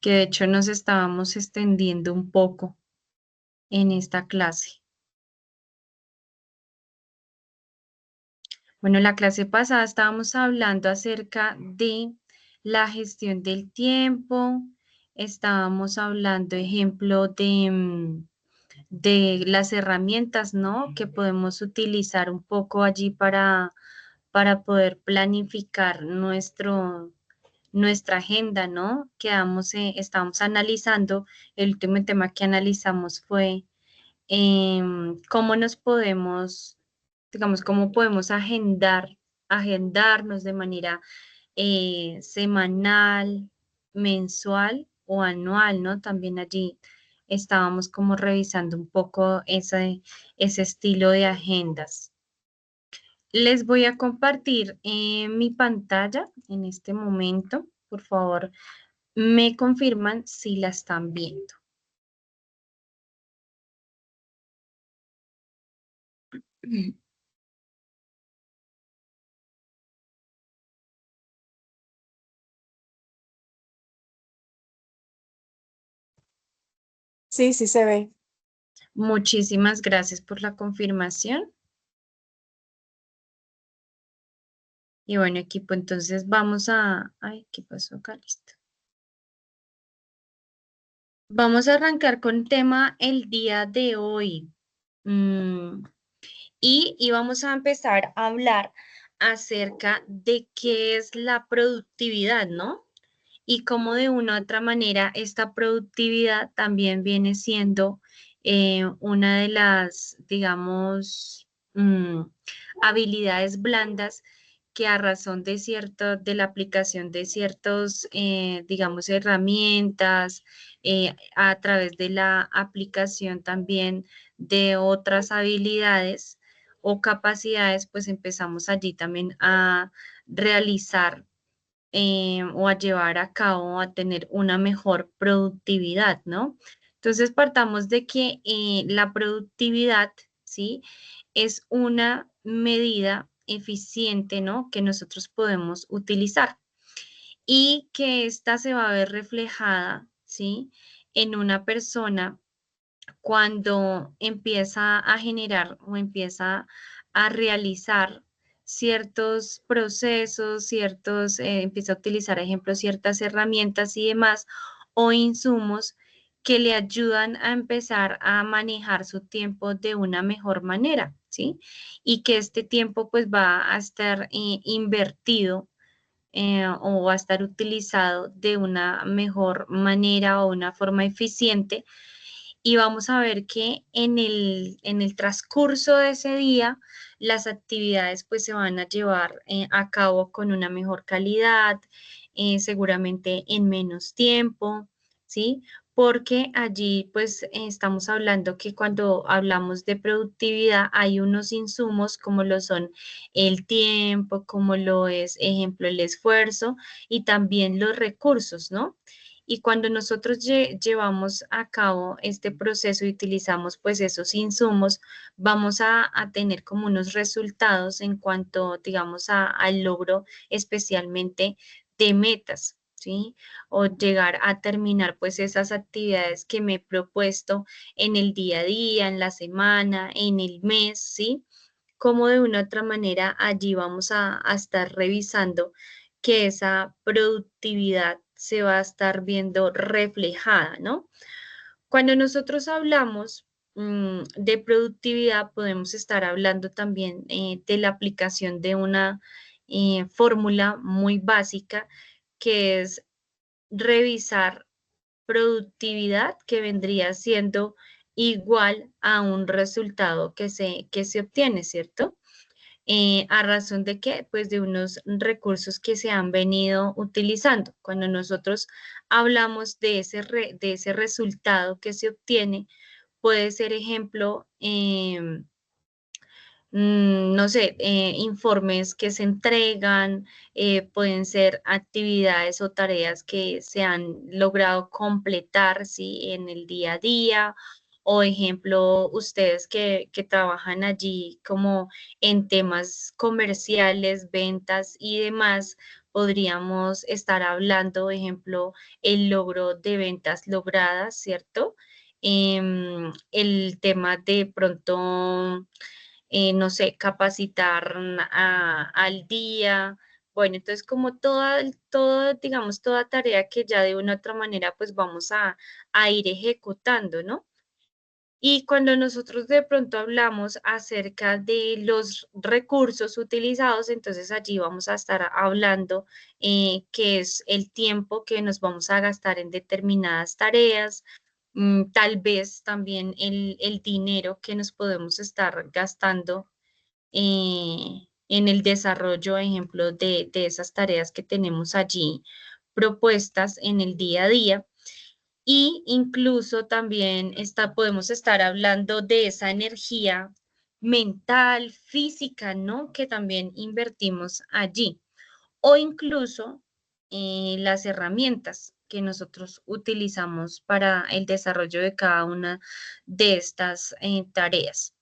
que de hecho nos estábamos extendiendo un poco en esta clase. Bueno, la clase pasada estábamos hablando acerca de la gestión del tiempo, estábamos hablando, ejemplo, de las herramientas, ¿no? Que podemos utilizar un poco allí para poder planificar nuestra agenda, ¿no? Estábamos analizando, el último tema que analizamos fue cómo nos podemos, digamos, cómo podemos agendarnos de manera semanal, mensual o anual, ¿no? También allí estábamos como revisando un poco ese estilo de agendas. Les voy a compartir mi pantalla en este momento. Por favor, me confirman si la están viendo. Sí, sí se ve. Muchísimas gracias por la confirmación. Y bueno, equipo, entonces vamos a... Ay, ¿qué pasó acá? Listo. Vamos a arrancar con tema el día de hoy. Mm, y vamos a empezar a hablar acerca de qué es la productividad, ¿no? Y cómo de una u otra manera esta productividad también viene siendo una de las, digamos, habilidades blandas que a razón de la aplicación de ciertos, digamos, herramientas, a través de la aplicación también de otras habilidades o capacidades, pues empezamos allí también a realizar o a llevar a cabo, a tener una mejor productividad, ¿no? Entonces partamos de que la productividad, ¿sí? Es una medida eficiente, ¿no? Que nosotros podemos utilizar y que ésta se va a ver reflejada, ¿sí? En una persona cuando empieza a generar o empieza a realizar ciertos procesos, empieza a utilizar, ejemplo, ciertas herramientas y demás o insumos que le ayudan a empezar a manejar su tiempo de una mejor manera, ¿sí? Y que este tiempo pues va a estar invertido o va a estar utilizado de una mejor manera o una forma eficiente y vamos a ver que en el transcurso de ese día las actividades pues se van a llevar a cabo con una mejor calidad, seguramente en menos tiempo, ¿sí? Porque allí pues estamos hablando que cuando hablamos de productividad hay unos insumos como lo son el tiempo, como lo es, ejemplo, el esfuerzo y también los recursos, ¿no? Y cuando nosotros llevamos a cabo este proceso y utilizamos pues esos insumos, vamos a tener como unos resultados en cuanto, digamos, al logro especialmente de metas, ¿sí? O llegar a terminar pues esas actividades que me he propuesto en el día a día, en la semana, en el mes, ¿sí? Como de una u otra manera allí vamos a estar revisando que esa productividad se va a estar viendo reflejada, ¿no? Cuando nosotros hablamos de productividad, podemos estar hablando también de la aplicación de una fórmula muy básica que es revisar productividad que vendría siendo igual a un resultado que se obtiene, ¿cierto? ¿A razón de qué? Pues de unos recursos que se han venido utilizando. Cuando nosotros hablamos de ese resultado que se obtiene, puede ser ejemplo, no sé, informes que se entregan, pueden ser actividades o tareas que se han logrado completar, ¿sí? En el día a día, o ejemplo, ustedes que trabajan allí como en temas comerciales, ventas y demás, podríamos estar hablando, ejemplo, el logro de ventas logradas, ¿cierto? El tema de pronto, no sé, capacitar al día. Bueno, entonces como digamos, toda tarea que ya de una u otra manera pues vamos a ir ejecutando, ¿no? Y cuando nosotros de pronto hablamos acerca de los recursos utilizados, entonces allí vamos a estar hablando que es el tiempo que nos vamos a gastar en determinadas tareas, tal vez también el dinero que nos podemos estar gastando en el desarrollo, ejemplo, de esas tareas que tenemos allí propuestas en el día a día. Y incluso también podemos estar hablando de esa energía mental, física, ¿no? Que también invertimos allí. O incluso las herramientas que nosotros utilizamos para el desarrollo de cada una de estas tareas.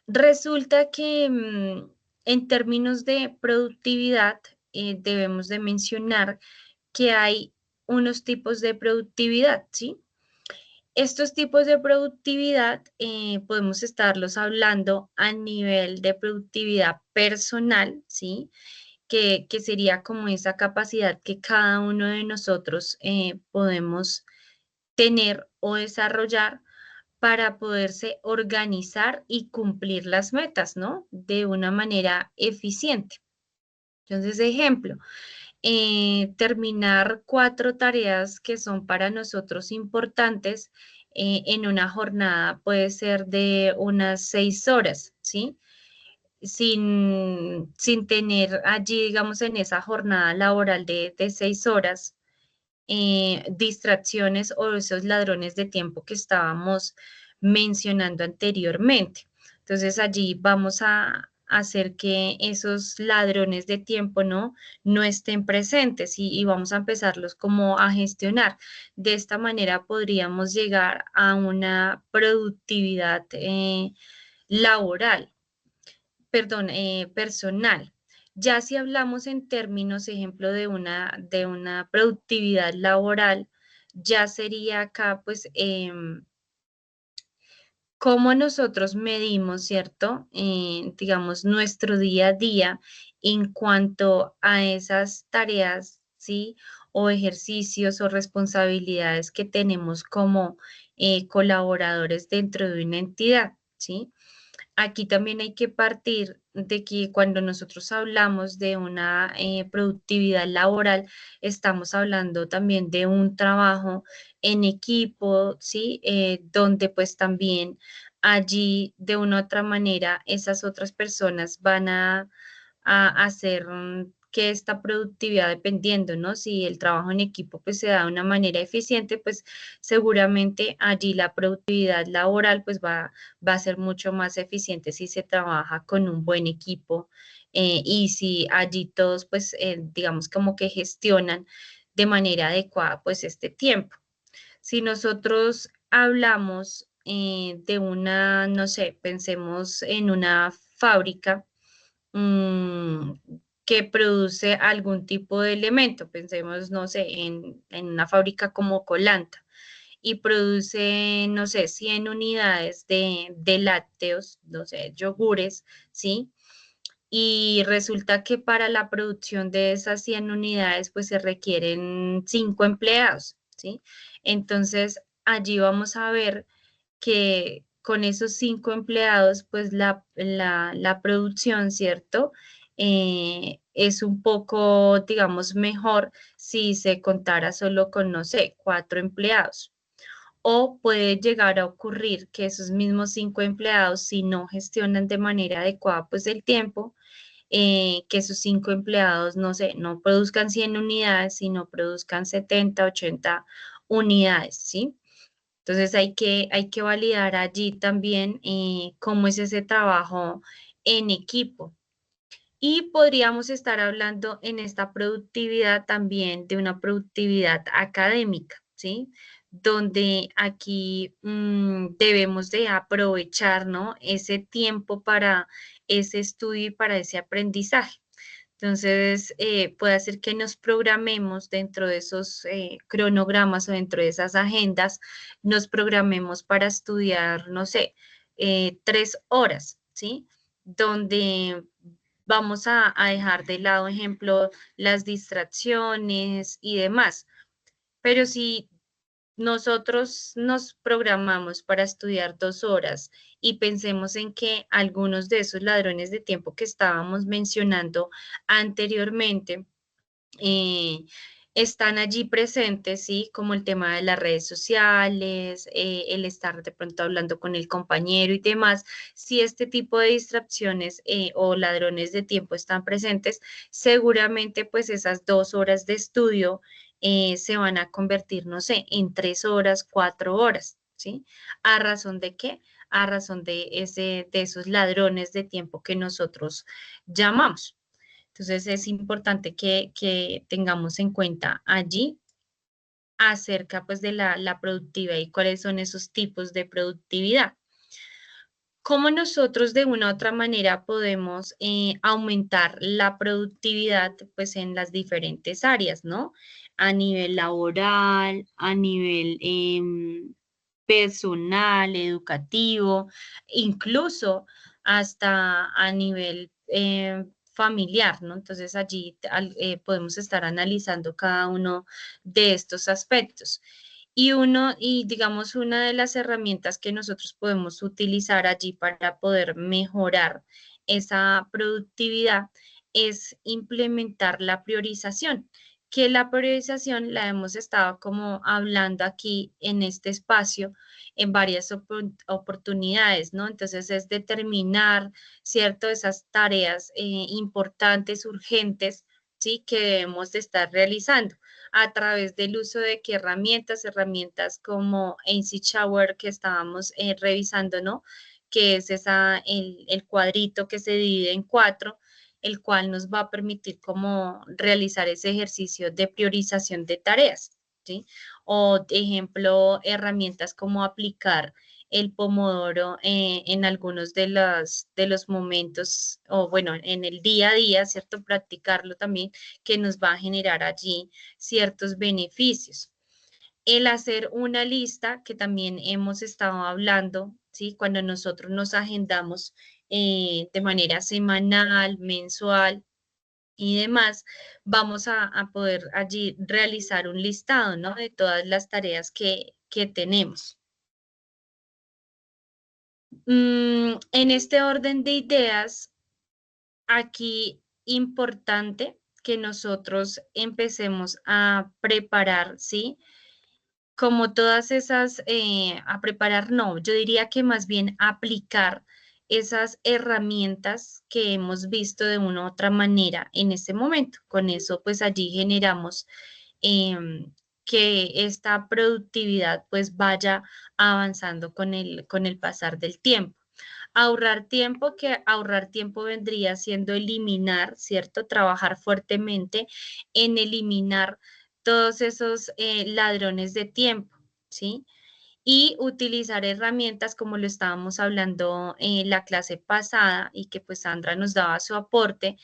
Resulta que en términos de productividad, debemos de mencionar que hay unos tipos de productividad, ¿sí? Estos tipos de productividad podemos estarlos hablando a nivel de productividad personal, ¿sí? Que sería como esa capacidad que cada uno de nosotros podemos tener o desarrollar para poderse organizar y cumplir las metas, ¿no? De una manera eficiente. Entonces, ejemplo, terminar 4 tareas que son para nosotros importantes en una jornada puede ser de unas 6 horas, ¿sí? Sin tener allí, digamos, en esa jornada laboral de 6 horas, distracciones o esos ladrones de tiempo que estábamos mencionando anteriormente. Entonces allí vamos a hacer que esos ladrones de tiempo no estén presentes y vamos a empezarlos como a gestionar. De esta manera podríamos llegar a una productividad laboral, perdón, personal. Ya si hablamos en términos, ejemplo, de una productividad laboral, ya sería acá, pues, cómo nosotros medimos, ¿cierto? Digamos, nuestro día a día en cuanto a esas tareas, ¿sí? O ejercicios o responsabilidades que tenemos como colaboradores dentro de una entidad, ¿sí? Aquí también hay que partir de que cuando nosotros hablamos de una productividad laboral, estamos hablando también de un trabajo en equipo, ¿sí? Donde pues también allí de una u otra manera esas otras personas van a hacer que esta productividad, dependiendo, ¿no? Si el trabajo en equipo pues se da de una manera eficiente, pues seguramente allí la productividad laboral pues va a ser mucho más eficiente si se trabaja con un buen equipo y si allí todos pues digamos como que gestionan de manera adecuada pues este tiempo. Si nosotros hablamos de una, no sé, pensemos en una fábrica mm, que produce algún tipo de elemento, pensemos, no sé, en una fábrica como Colanta y produce, no sé, 100 unidades de lácteos, no sé, yogures, ¿sí? Y resulta que para la producción de esas 100 unidades, pues se requieren 5 empleados, ¿sí? Entonces, allí vamos a ver que con esos 5 empleados, pues la producción, ¿cierto? Es un poco, digamos, mejor si se contara solo con, no sé, 4 empleados. O puede llegar a ocurrir que esos mismos 5 empleados, si no gestionan de manera adecuada, pues el tiempo, que esos 5 empleados, no sé, no produzcan 100 unidades, sino produzcan 70, 80 unidades, ¿sí? Entonces hay que validar allí también cómo es ese trabajo en equipo. Y podríamos estar hablando en esta productividad también de una productividad académica, ¿sí? Donde aquí debemos de aprovechar, ¿no? Ese tiempo para ese estudio y para ese aprendizaje. Entonces, puede hacer que nos programemos dentro de esos cronogramas o dentro de esas agendas, nos programemos para estudiar, no sé, 3 horas, ¿sí? Donde vamos a dejar de lado, ejemplo, las distracciones y demás. Pero si nosotros nos programamos para estudiar 2 horas y pensemos en que algunos de esos ladrones de tiempo que estábamos mencionando anteriormente eh, están allí presentes, ¿sí? Como el tema de las redes sociales, el estar de pronto hablando con el compañero y demás. Si este tipo de distracciones o ladrones de tiempo están presentes, seguramente pues esas 2 horas de estudio se van a convertir, no sé, en 3 horas, 4 horas, ¿sí? ¿A razón de qué? A razón de esos ladrones de tiempo que nosotros llamamos. Entonces es importante que tengamos en cuenta allí acerca pues de la productividad y cuáles son esos tipos de productividad. ¿Cómo nosotros de una u otra manera podemos aumentar la productividad pues en las diferentes áreas, ¿no? A nivel laboral, a nivel personal, educativo, incluso hasta a nivel familiar, ¿no? Entonces allí podemos estar analizando cada uno de estos aspectos. Y digamos, una de las herramientas que nosotros podemos utilizar allí para poder mejorar esa productividad es implementar la priorización, que la priorización la hemos estado como hablando aquí en este espacio en varias oportunidades, ¿no? Entonces es determinar, ¿cierto? Esas tareas importantes, urgentes, ¿sí? Que debemos de estar realizando a través del uso de qué herramientas, herramientas como AC Shower que estábamos revisando, ¿no? Que es el cuadrito que se divide en 4, el cual nos va a permitir como realizar ese ejercicio de priorización de tareas, ¿sí? O, ejemplo, herramientas como aplicar el pomodoro en algunos de los momentos, o bueno, en el día a día, ¿cierto? Practicarlo también, que nos va a generar allí ciertos beneficios. El hacer una lista, que también hemos estado hablando, ¿sí? Cuando nosotros nos agendamos de manera semanal, mensual y demás, vamos a poder allí realizar un listado, ¿no? De todas las tareas que tenemos. En este orden de ideas, aquí importante que nosotros empecemos a preparar, ¿sí? Como todas esas, a preparar, no, yo diría que más bien aplicar esas herramientas que hemos visto de una u otra manera en este momento. Con eso, pues allí generamos que esta productividad pues vaya avanzando con el pasar del tiempo. Ahorrar tiempo, que ahorrar tiempo vendría siendo eliminar, ¿cierto? Trabajar fuertemente en eliminar todos esos ladrones de tiempo, ¿sí? Y utilizar herramientas como lo estábamos hablando en la clase pasada y que pues Sandra nos daba su aporte,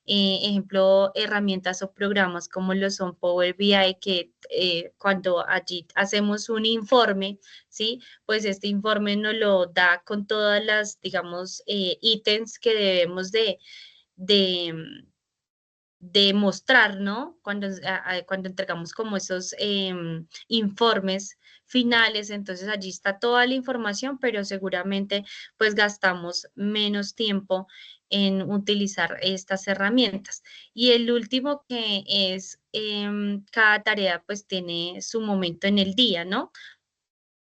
ejemplo, herramientas o programas como lo son Power BI, que cuando allí hacemos un informe, ¿sí? Pues este informe nos lo da con todas las, digamos, ítems que debemos de, de mostrar, ¿no? Cuando entregamos como esos informes finales, entonces allí está toda la información, pero seguramente pues gastamos menos tiempo en utilizar estas herramientas. Y el último que es, cada tarea pues tiene su momento en el día, ¿no?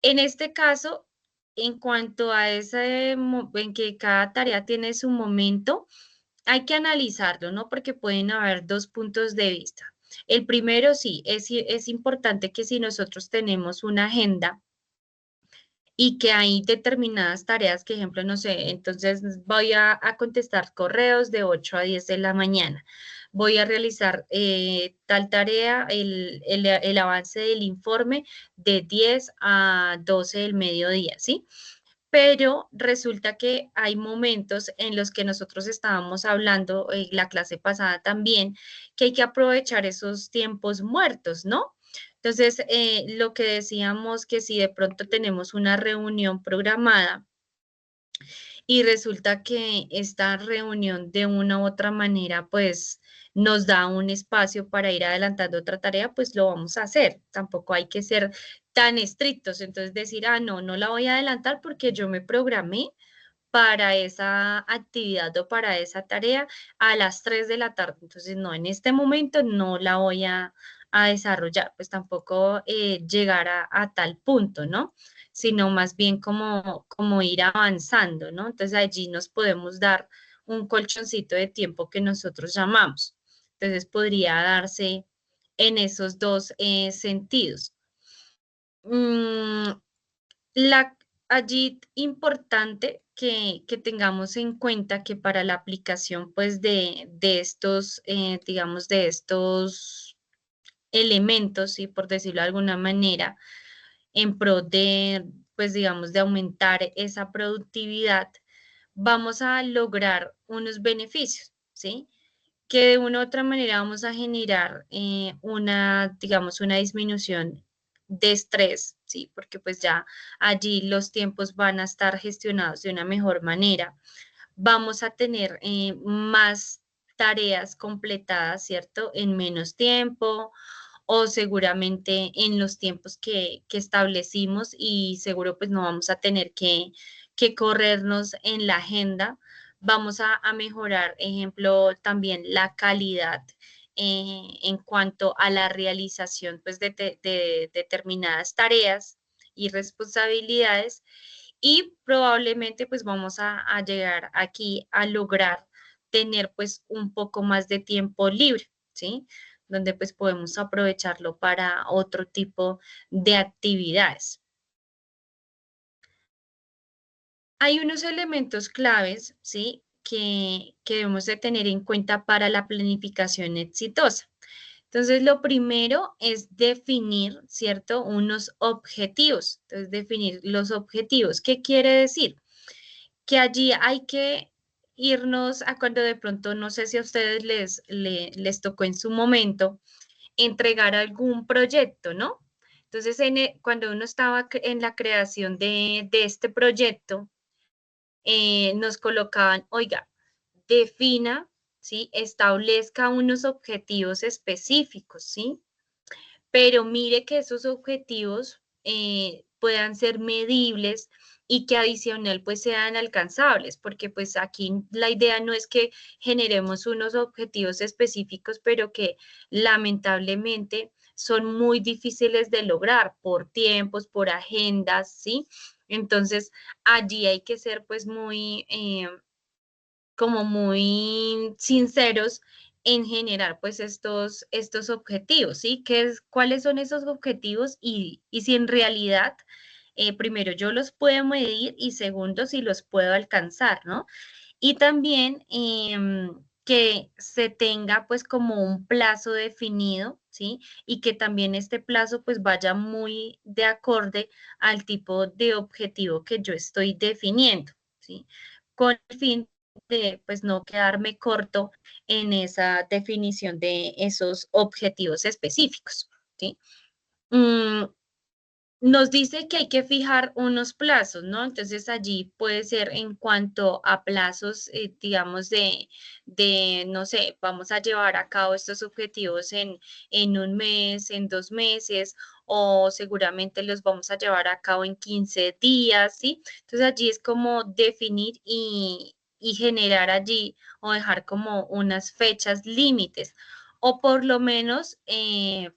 En este caso, en cuanto a en que cada tarea tiene su momento, hay que analizarlo, ¿no? Porque pueden haber dos puntos de vista. El primero, sí, es importante que si nosotros tenemos una agenda y que hay determinadas tareas, que ejemplo, no sé, entonces voy a contestar correos de 8 a 10 de la mañana. Voy a realizar tal tarea, el avance del informe de 10 a 12 del mediodía, ¿sí? pero resulta que hay momentos en los que nosotros estábamos hablando, la clase pasada también, que hay que aprovechar esos tiempos muertos, ¿no? Entonces, lo que decíamos que si de pronto tenemos una reunión programada y resulta que esta reunión de una u otra manera, pues nos da un espacio para ir adelantando otra tarea, pues lo vamos a hacer. Tampoco hay que ser tan estrictos, entonces decir, ah, no, no la voy a adelantar porque yo me programé para esa actividad o para esa tarea a las 3 de la tarde. Entonces, no, en este momento no la voy a desarrollar, pues tampoco llegar a tal punto, ¿no? Sino más bien como ir avanzando, ¿no? Entonces allí nos podemos dar un colchoncito de tiempo que nosotros llamamos. Entonces podría darse en esos dos sentidos. Mm, la, allí importante que tengamos en cuenta que para la aplicación pues de estos, digamos, de estos elementos, y por decirlo de alguna manera, en pro de, pues digamos, de aumentar esa productividad, vamos a lograr unos beneficios, ¿sí? Que de una u otra manera vamos a generar una, digamos, una disminución de estrés, ¿sí? Porque pues ya allí los tiempos van a estar gestionados de una mejor manera. Vamos a tener más tareas completadas, ¿cierto? En menos tiempo o seguramente en los tiempos que establecimos y seguro pues no vamos a tener que corrernos en la agenda. Vamos a mejorar, ejemplo, también la calidad en cuanto a la realización pues de determinadas tareas y responsabilidades y probablemente pues vamos a llegar aquí a lograr tener pues un poco más de tiempo libre, ¿sí? Donde pues podemos aprovecharlo para otro tipo de actividades. Hay unos elementos claves, ¿sí? Que debemos de tener en cuenta para la planificación exitosa. Entonces, lo primero es definir, ¿cierto? Unos objetivos. Entonces, definir los objetivos. ¿Qué quiere decir? Que allí hay que irnos a cuando de pronto, no sé si a ustedes les tocó en su momento entregar algún proyecto, ¿no? Entonces, cuando uno estaba en la creación de este proyecto, nos colocaban, oiga, defina, ¿sí? Establezca unos objetivos específicos, ¿sí? Pero mire que esos objetivos puedan ser medibles y que adicional pues sean alcanzables, porque pues aquí la idea no es que generemos unos objetivos específicos, pero que lamentablemente son muy difíciles de lograr por tiempos, por agendas, ¿sí? Entonces, allí hay que ser pues muy, como muy sinceros en generar pues estos objetivos, ¿sí? ¿Cuáles son esos objetivos? Y si en realidad, primero, yo los puedo medir y segundo, si los puedo alcanzar, ¿no? Y también que se tenga pues como un plazo definido, ¿sí? Y que también este plazo pues vaya muy de acorde al tipo de objetivo que yo estoy definiendo, ¿sí? Con el fin de pues no quedarme corto en esa definición de esos objetivos específicos, ¿sí? Mm, nos dice que hay que fijar unos plazos, ¿no? Entonces allí puede ser en cuanto a plazos, digamos, no sé, vamos a llevar a cabo estos objetivos en un mes, en 2 meses, o seguramente los vamos a llevar a cabo en 15 días, ¿sí? Entonces allí es como definir y generar allí o dejar como unas fechas límites, o por lo menos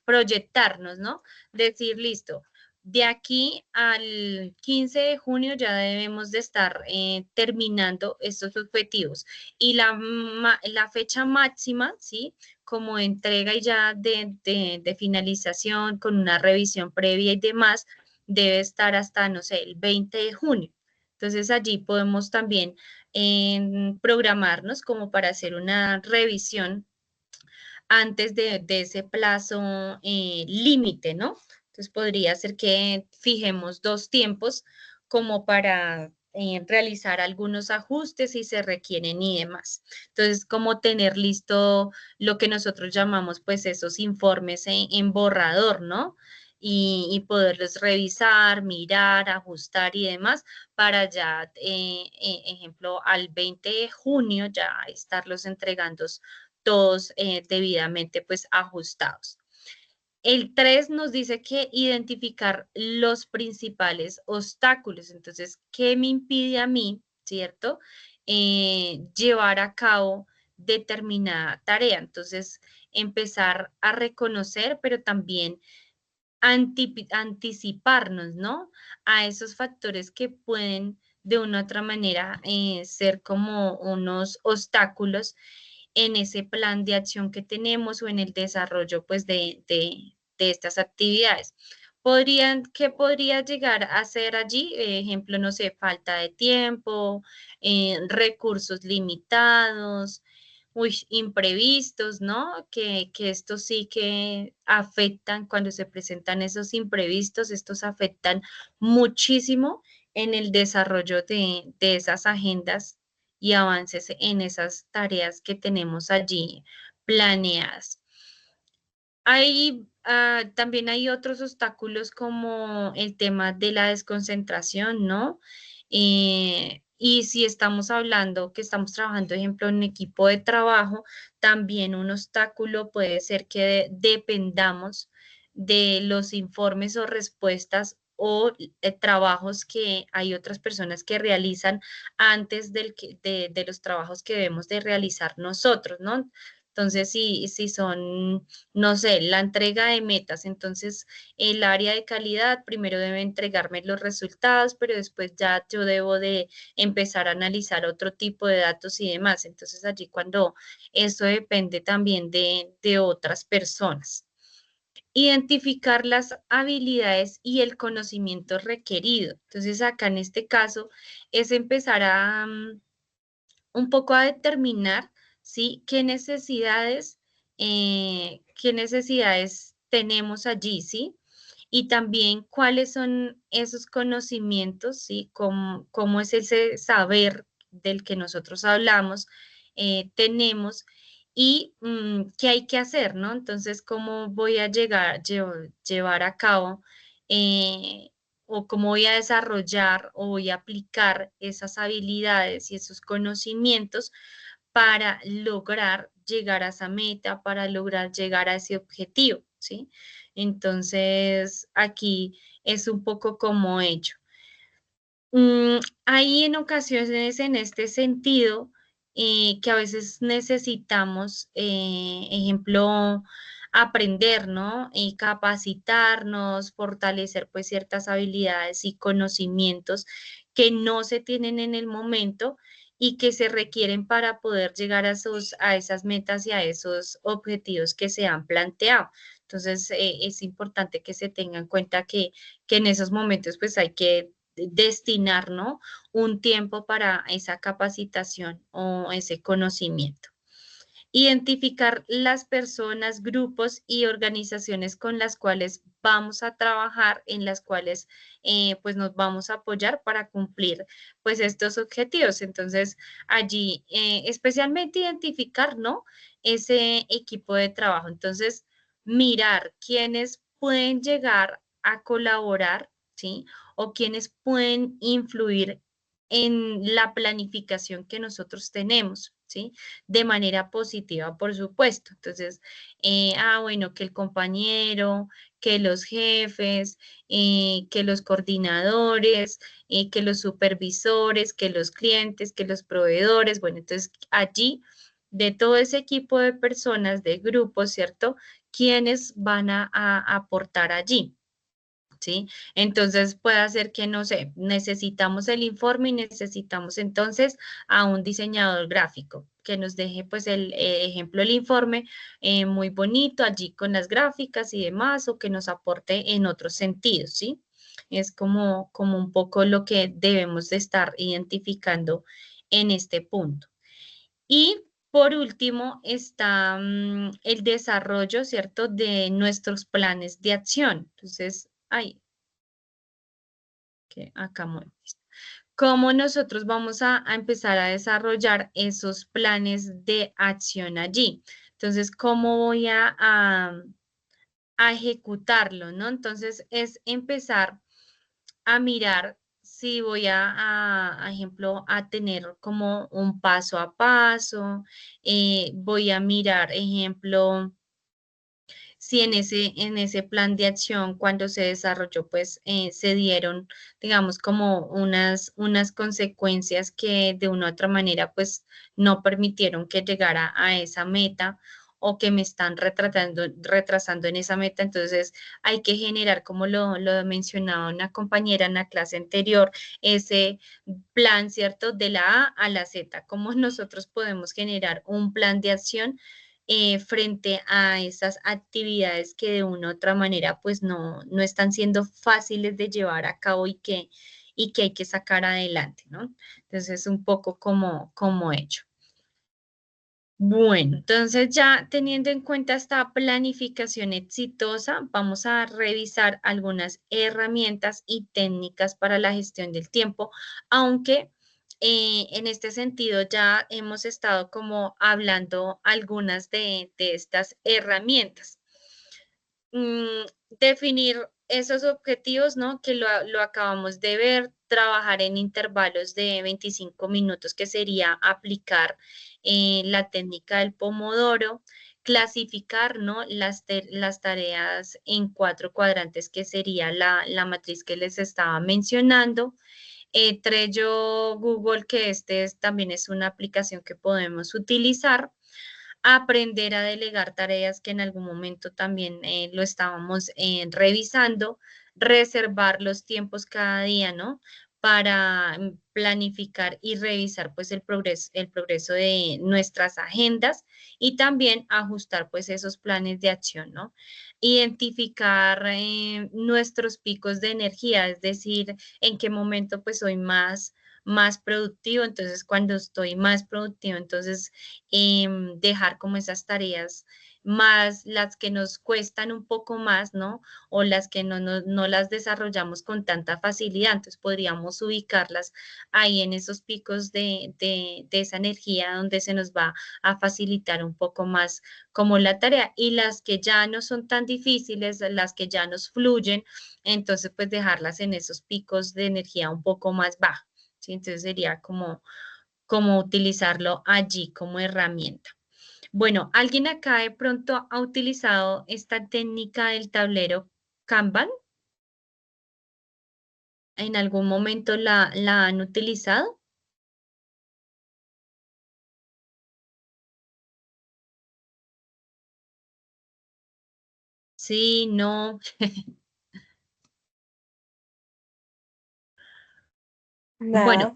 proyectarnos, ¿no? Decir, listo, de aquí al 15 de junio ya debemos de estar terminando estos objetivos. Y la fecha máxima, ¿sí? Como entrega y ya de finalización con una revisión previa y demás, debe estar hasta, no sé, el 20 de junio. Entonces allí podemos también programarnos como para hacer una revisión antes de ese plazo límite, ¿no? Entonces podría ser que fijemos 2 tiempos como para realizar algunos ajustes si se requieren y demás. Entonces, como tener listo lo que nosotros llamamos pues esos informes en borrador, ¿no? Y poderlos revisar, mirar, ajustar y demás para ya, ejemplo, al 20 de junio ya estarlos entregando todos debidamente pues ajustados. El 3 nos dice que identificar los principales obstáculos. Entonces, ¿qué me impide a mí, cierto? Llevar a cabo determinada tarea. Entonces, empezar a reconocer, pero también anticiparnos, ¿no? A esos factores que pueden de una u otra manera ser como unos obstáculos en ese plan de acción que tenemos o en el desarrollo pues de estas actividades. ¿Qué podría llegar a ser allí? Ejemplo, no sé, falta de tiempo, recursos limitados, imprevistos, ¿no? Que estos sí que afectan cuando se presentan esos imprevistos, estos afectan muchísimo en el desarrollo de esas agendas y avances en esas tareas que tenemos allí planeadas. También hay otros obstáculos como el tema de la desconcentración, ¿no? Y si estamos hablando que estamos trabajando, ejemplo, en equipo de trabajo, también un obstáculo puede ser que dependamos de los informes o respuestas o trabajos que hay otras personas que realizan antes de los trabajos que debemos de realizar nosotros, ¿no? Entonces, si son, no sé, la entrega de metas, entonces el área de calidad primero debe entregarme los resultados, pero después ya yo debo de empezar a analizar otro tipo de datos y demás. Entonces, allí cuando esto depende también de otras personas. Identificar las habilidades y el conocimiento requerido. Entonces, acá en este caso es empezar a un poco a determinar, ¿sí? Qué necesidades tenemos allí, ¿sí? Y también cuáles son esos conocimientos, ¿sí? Cómo es ese saber del que nosotros hablamos, tenemos y qué hay que hacer, ¿no? Entonces, cómo voy a llevar a cabo o cómo voy a desarrollar o voy a aplicar esas habilidades y esos conocimientos para lograr llegar a esa meta, para lograr llegar a ese objetivo, ¿sí? Entonces, aquí es un poco como ello. Hay en ocasiones en este sentido que a veces necesitamos, ejemplo, aprender, ¿no? Y capacitarnos, fortalecer pues ciertas habilidades y conocimientos que no se tienen en el momento y que se requieren para poder llegar a esas metas y a esos objetivos que se han planteado. Entonces, es importante que se tenga en cuenta que en esos momentos pues hay que destinar, ¿no? Un tiempo para esa capacitación o ese conocimiento. Identificar las personas, grupos y organizaciones con las cuales vamos a trabajar, en las cuales pues nos vamos a apoyar para cumplir pues estos objetivos. Entonces allí especialmente identificar, ¿no? Ese equipo de trabajo. Entonces mirar quiénes pueden llegar a colaborar, ¿sí? O quiénes pueden influir en la planificación que nosotros tenemos, ¿sí? De manera positiva, por supuesto. Entonces, bueno, que el compañero, que los jefes, que los coordinadores, que los supervisores, que los clientes, que los proveedores, bueno, entonces allí de todo ese equipo de personas, de grupos, ¿cierto? ¿Quiénes van a aportar allí? ¿Sí? Entonces puede ser que, no sé, necesitamos el informe y necesitamos entonces a un diseñador gráfico que nos deje pues el ejemplo, el informe muy bonito allí con las gráficas y demás o que nos aporte en otros sentidos, ¿sí? Es como un poco lo que debemos de estar identificando en este punto. Y por último está el desarrollo, ¿cierto?, de nuestros planes de acción. Entonces, que acá cómo nosotros vamos a empezar a desarrollar esos planes de acción allí. Entonces, ¿cómo voy a ejecutarlo, ¿no? Entonces, es empezar a mirar si voy ejemplo, a tener como un paso a paso, voy a mirar, ejemplo, si en ese plan de acción, cuando se desarrolló, pues se dieron, digamos, como unas consecuencias que de una u otra manera, pues no permitieron que llegara a esa meta o que me están retrasando en esa meta. Entonces, hay que generar, como lo mencionaba una compañera en la clase anterior, ese plan, ¿cierto? De la A a la Z, cómo nosotros podemos generar un plan de acción frente a esas actividades que de una u otra manera pues no están siendo fáciles de llevar a cabo y que hay que sacar adelante, ¿no? Entonces es un poco como hecho. Bueno, entonces ya teniendo en cuenta esta planificación exitosa, vamos a revisar algunas herramientas y técnicas para la gestión del tiempo, aunque en este sentido ya hemos estado como hablando algunas de estas herramientas. Definir esos objetivos, ¿no? Que lo acabamos de ver, trabajar en intervalos de 25 minutos, que sería aplicar la técnica del pomodoro, clasificar, ¿no? Las tareas en 4 cuadrantes, que sería la matriz que les estaba mencionando. Trello Google, que también es una aplicación que podemos utilizar, aprender a delegar tareas que en algún momento también lo estábamos revisando, reservar los tiempos cada día, ¿no? Para planificar y revisar pues el progreso de nuestras agendas y también ajustar pues esos planes de acción, ¿no? Identificar nuestros picos de energía, es decir, en qué momento pues soy más productivo, entonces cuando estoy más productivo, entonces dejar como esas tareas más las que nos cuestan un poco más, ¿no? O las que no las desarrollamos con tanta facilidad, entonces podríamos ubicarlas ahí en esos picos de esa energía donde se nos va a facilitar un poco más como la tarea y las que ya no son tan difíciles, las que ya nos fluyen, entonces pues dejarlas en esos picos de energía un poco más baja, ¿sí? Entonces sería como utilizarlo allí como herramienta. Bueno, ¿alguien acá de pronto ha utilizado esta técnica del tablero Kanban? ¿En algún momento la han utilizado? Sí, no. Bueno, Nada,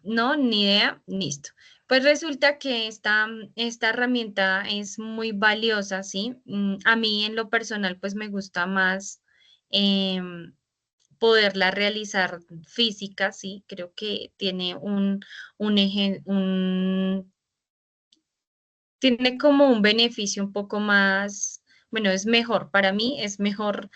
no, ni idea, listo. Pues resulta que esta herramienta es muy valiosa, ¿sí? A mí en lo personal, pues me gusta más em, poderla realizar física, ¿sí? Creo que tiene tiene como un beneficio un poco más, bueno, es mejor, para mí es mejor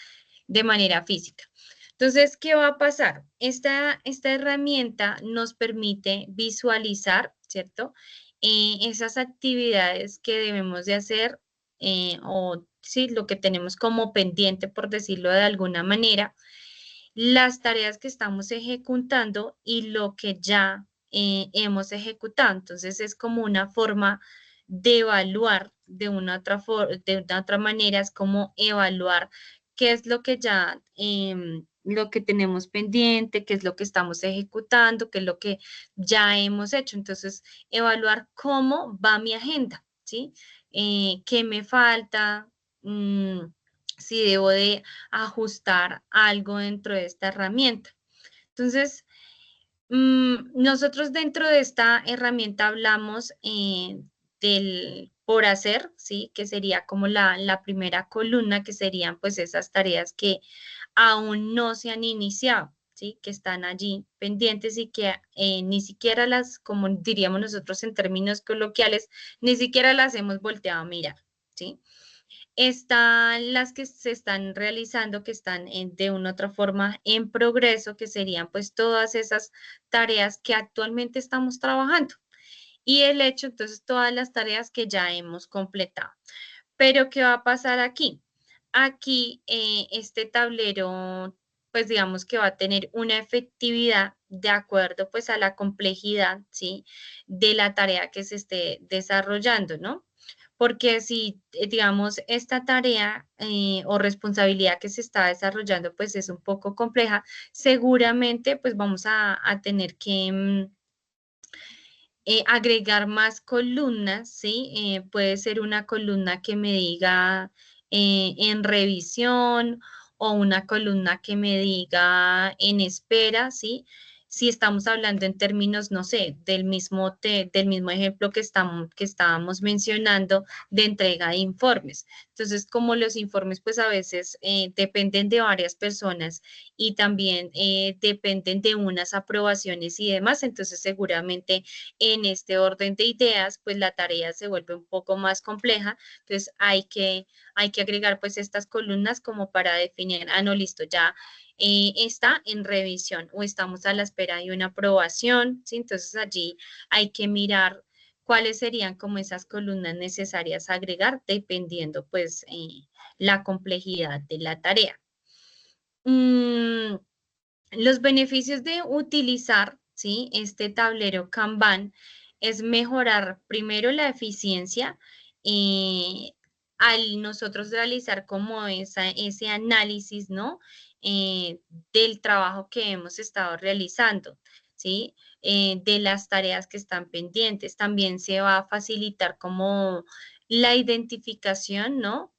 de manera física. Entonces, ¿qué va a pasar? Esta herramienta nos permite visualizar, ¿cierto? Esas actividades que debemos de hacer o sí, lo que tenemos como pendiente, por decirlo de alguna manera, las tareas que estamos ejecutando y lo que ya hemos ejecutado. Entonces, es como una forma de evaluar de una otra manera, es como evaluar qué es lo que ya, lo que tenemos pendiente, qué es lo que estamos ejecutando, qué es lo que ya hemos hecho. Entonces, evaluar cómo va mi agenda, ¿sí? ¿Qué me falta? Si debo de ajustar algo dentro de esta herramienta. Entonces, nosotros dentro de esta herramienta hablamos del por hacer, ¿sí? Que sería como la primera columna, que serían pues esas tareas que aún no se han iniciado, ¿sí? Que están allí pendientes y que ni siquiera como diríamos nosotros en términos coloquiales, ni siquiera las hemos volteado a mirar, ¿sí? Están las que se están realizando, que están de una u otra forma en progreso, que serían pues todas esas tareas que actualmente estamos trabajando. Y el hecho, entonces, todas las tareas que ya hemos completado. Pero, ¿qué va a pasar aquí? Aquí, este tablero, pues digamos que va a tener una efectividad de acuerdo pues a la complejidad, ¿sí? De la tarea que se esté desarrollando, ¿no? Porque si, digamos, esta tarea o responsabilidad que se está desarrollando pues es un poco compleja, seguramente pues vamos a tener que agregar más columnas, ¿sí? Puede ser una columna que me diga en revisión o una columna que me diga en espera, ¿sí? Si estamos hablando en términos, no sé, del mismo ejemplo que estábamos mencionando de entrega de informes. Entonces, como los informes, pues a veces dependen de varias personas y también dependen de unas aprobaciones y demás, entonces seguramente en este orden de ideas, pues la tarea se vuelve un poco más compleja, entonces hay que agregar pues estas columnas como para definir, no, listo, ya está en revisión o estamos a la espera de una aprobación, ¿sí? Entonces allí hay que mirar cuáles serían como esas columnas necesarias a agregar dependiendo pues la complejidad de la tarea. Mm, los beneficios de utilizar, ¿sí? Este tablero Kanban es mejorar primero la eficiencia al nosotros realizar como ese análisis, ¿no? Eh, del trabajo que hemos estado realizando, ¿sí? De las tareas que están pendientes. También se va a facilitar como la identificación, ¿no?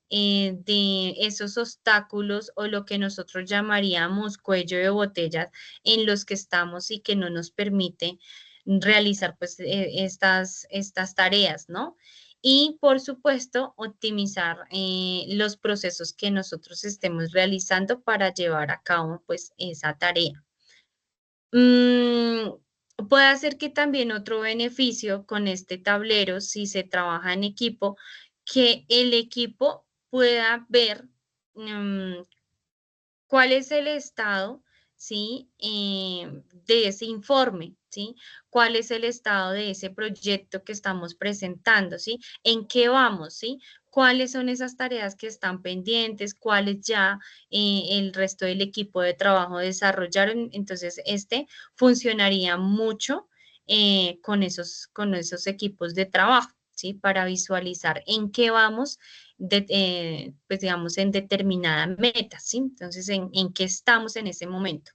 De esos obstáculos o lo que nosotros llamaríamos cuello de botella en los que estamos y que no nos permite realizar pues estas tareas, ¿no? Y por supuesto, optimizar los procesos que nosotros estemos realizando para llevar a cabo pues esa tarea. Mm, puede ser que también otro beneficio con este tablero, si se trabaja en equipo, que el equipo pueda ver cuál es el estado, ¿sí? De ese informe, ¿sí? ¿Cuál es el estado de ese proyecto que estamos presentando, ¿sí? ¿En qué vamos, ¿sí? ¿Cuáles son esas tareas que están pendientes? ¿Cuáles ya el resto del equipo de trabajo desarrollaron? Entonces, este funcionaría mucho con esos equipos de trabajo, ¿sí? Para visualizar en qué vamos pues digamos, en determinada meta, ¿sí? Entonces, en qué estamos en ese momento.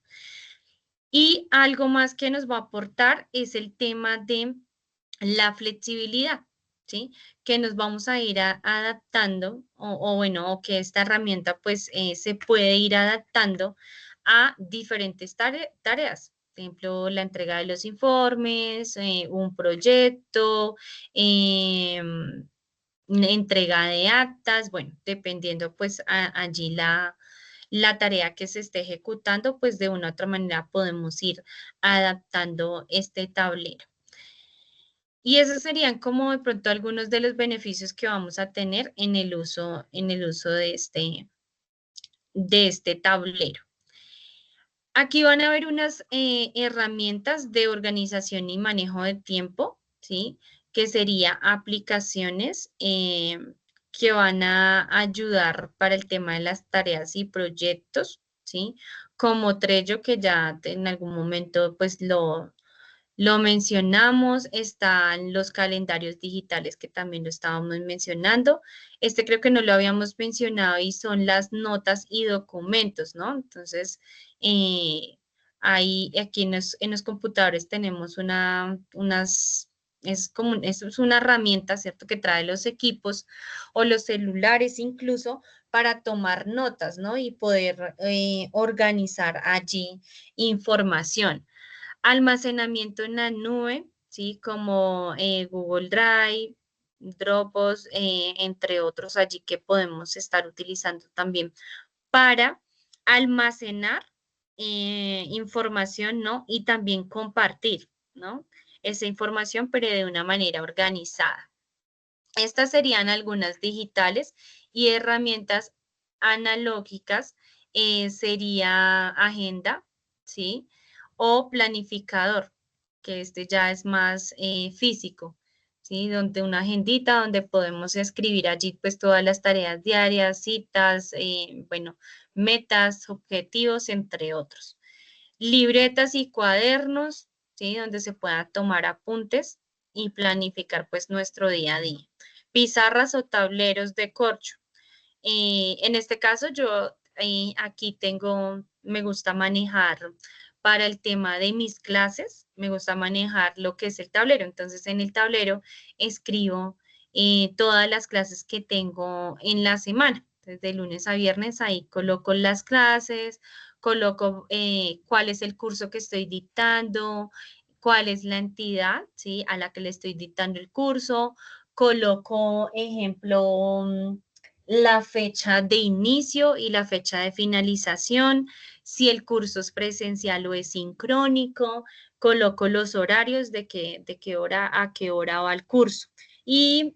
Y algo más que nos va a aportar es el tema de la flexibilidad, ¿sí? Que nos vamos a ir adaptando, o bueno, o que esta herramienta pues se puede ir adaptando a diferentes tareas. Por ejemplo, la entrega de los informes, un proyecto, entrega de actas, bueno, dependiendo pues allí la tarea que se esté ejecutando, pues de una u otra manera podemos ir adaptando este tablero. Y esos serían como de pronto algunos de los beneficios que vamos a tener en el uso de este tablero. Aquí van a haber unas herramientas de organización y manejo de tiempo, ¿sí? Que sería aplicaciones que van a ayudar para el tema de las tareas y proyectos, ¿sí? Como Trello, que ya en algún momento pues lo mencionamos, están los calendarios digitales que también lo estábamos mencionando. Este creo que no lo habíamos mencionado y son las notas y documentos, ¿no? Entonces, eh, ahí aquí en los computadores tenemos es una herramienta, ¿cierto? Que trae los equipos o los celulares incluso para tomar notas, ¿no? Y poder organizar allí información. Almacenamiento en la nube, ¿sí? Como Google Drive, Dropbox, entre otros allí que podemos estar utilizando también para almacenar información, ¿no? Y también compartir, ¿no? Esa información, pero de una manera organizada. Estas serían algunas digitales y herramientas analógicas, sería agenda, ¿sí? O planificador, que este ya es más físico, ¿sí? Donde una agendita donde podemos escribir allí pues todas las tareas diarias, citas, bueno, metas, objetivos, entre otros. Libretas y cuadernos, ¿sí? Donde se pueda tomar apuntes y planificar pues nuestro día a día. Pizarras o tableros de corcho. En este caso yo aquí tengo, me gusta manejar para el tema de mis clases, me gusta manejar lo que es el tablero. Entonces en el tablero escribo todas las clases que tengo en la semana. Desde lunes a viernes ahí coloco las clases, coloco cuál es el curso que estoy dictando, cuál es la entidad, ¿sí? A la que le estoy dictando el curso, coloco, ejemplo, la fecha de inicio y la fecha de finalización, si el curso es presencial o es sincrónico, coloco los horarios de qué hora a qué hora va el curso. Y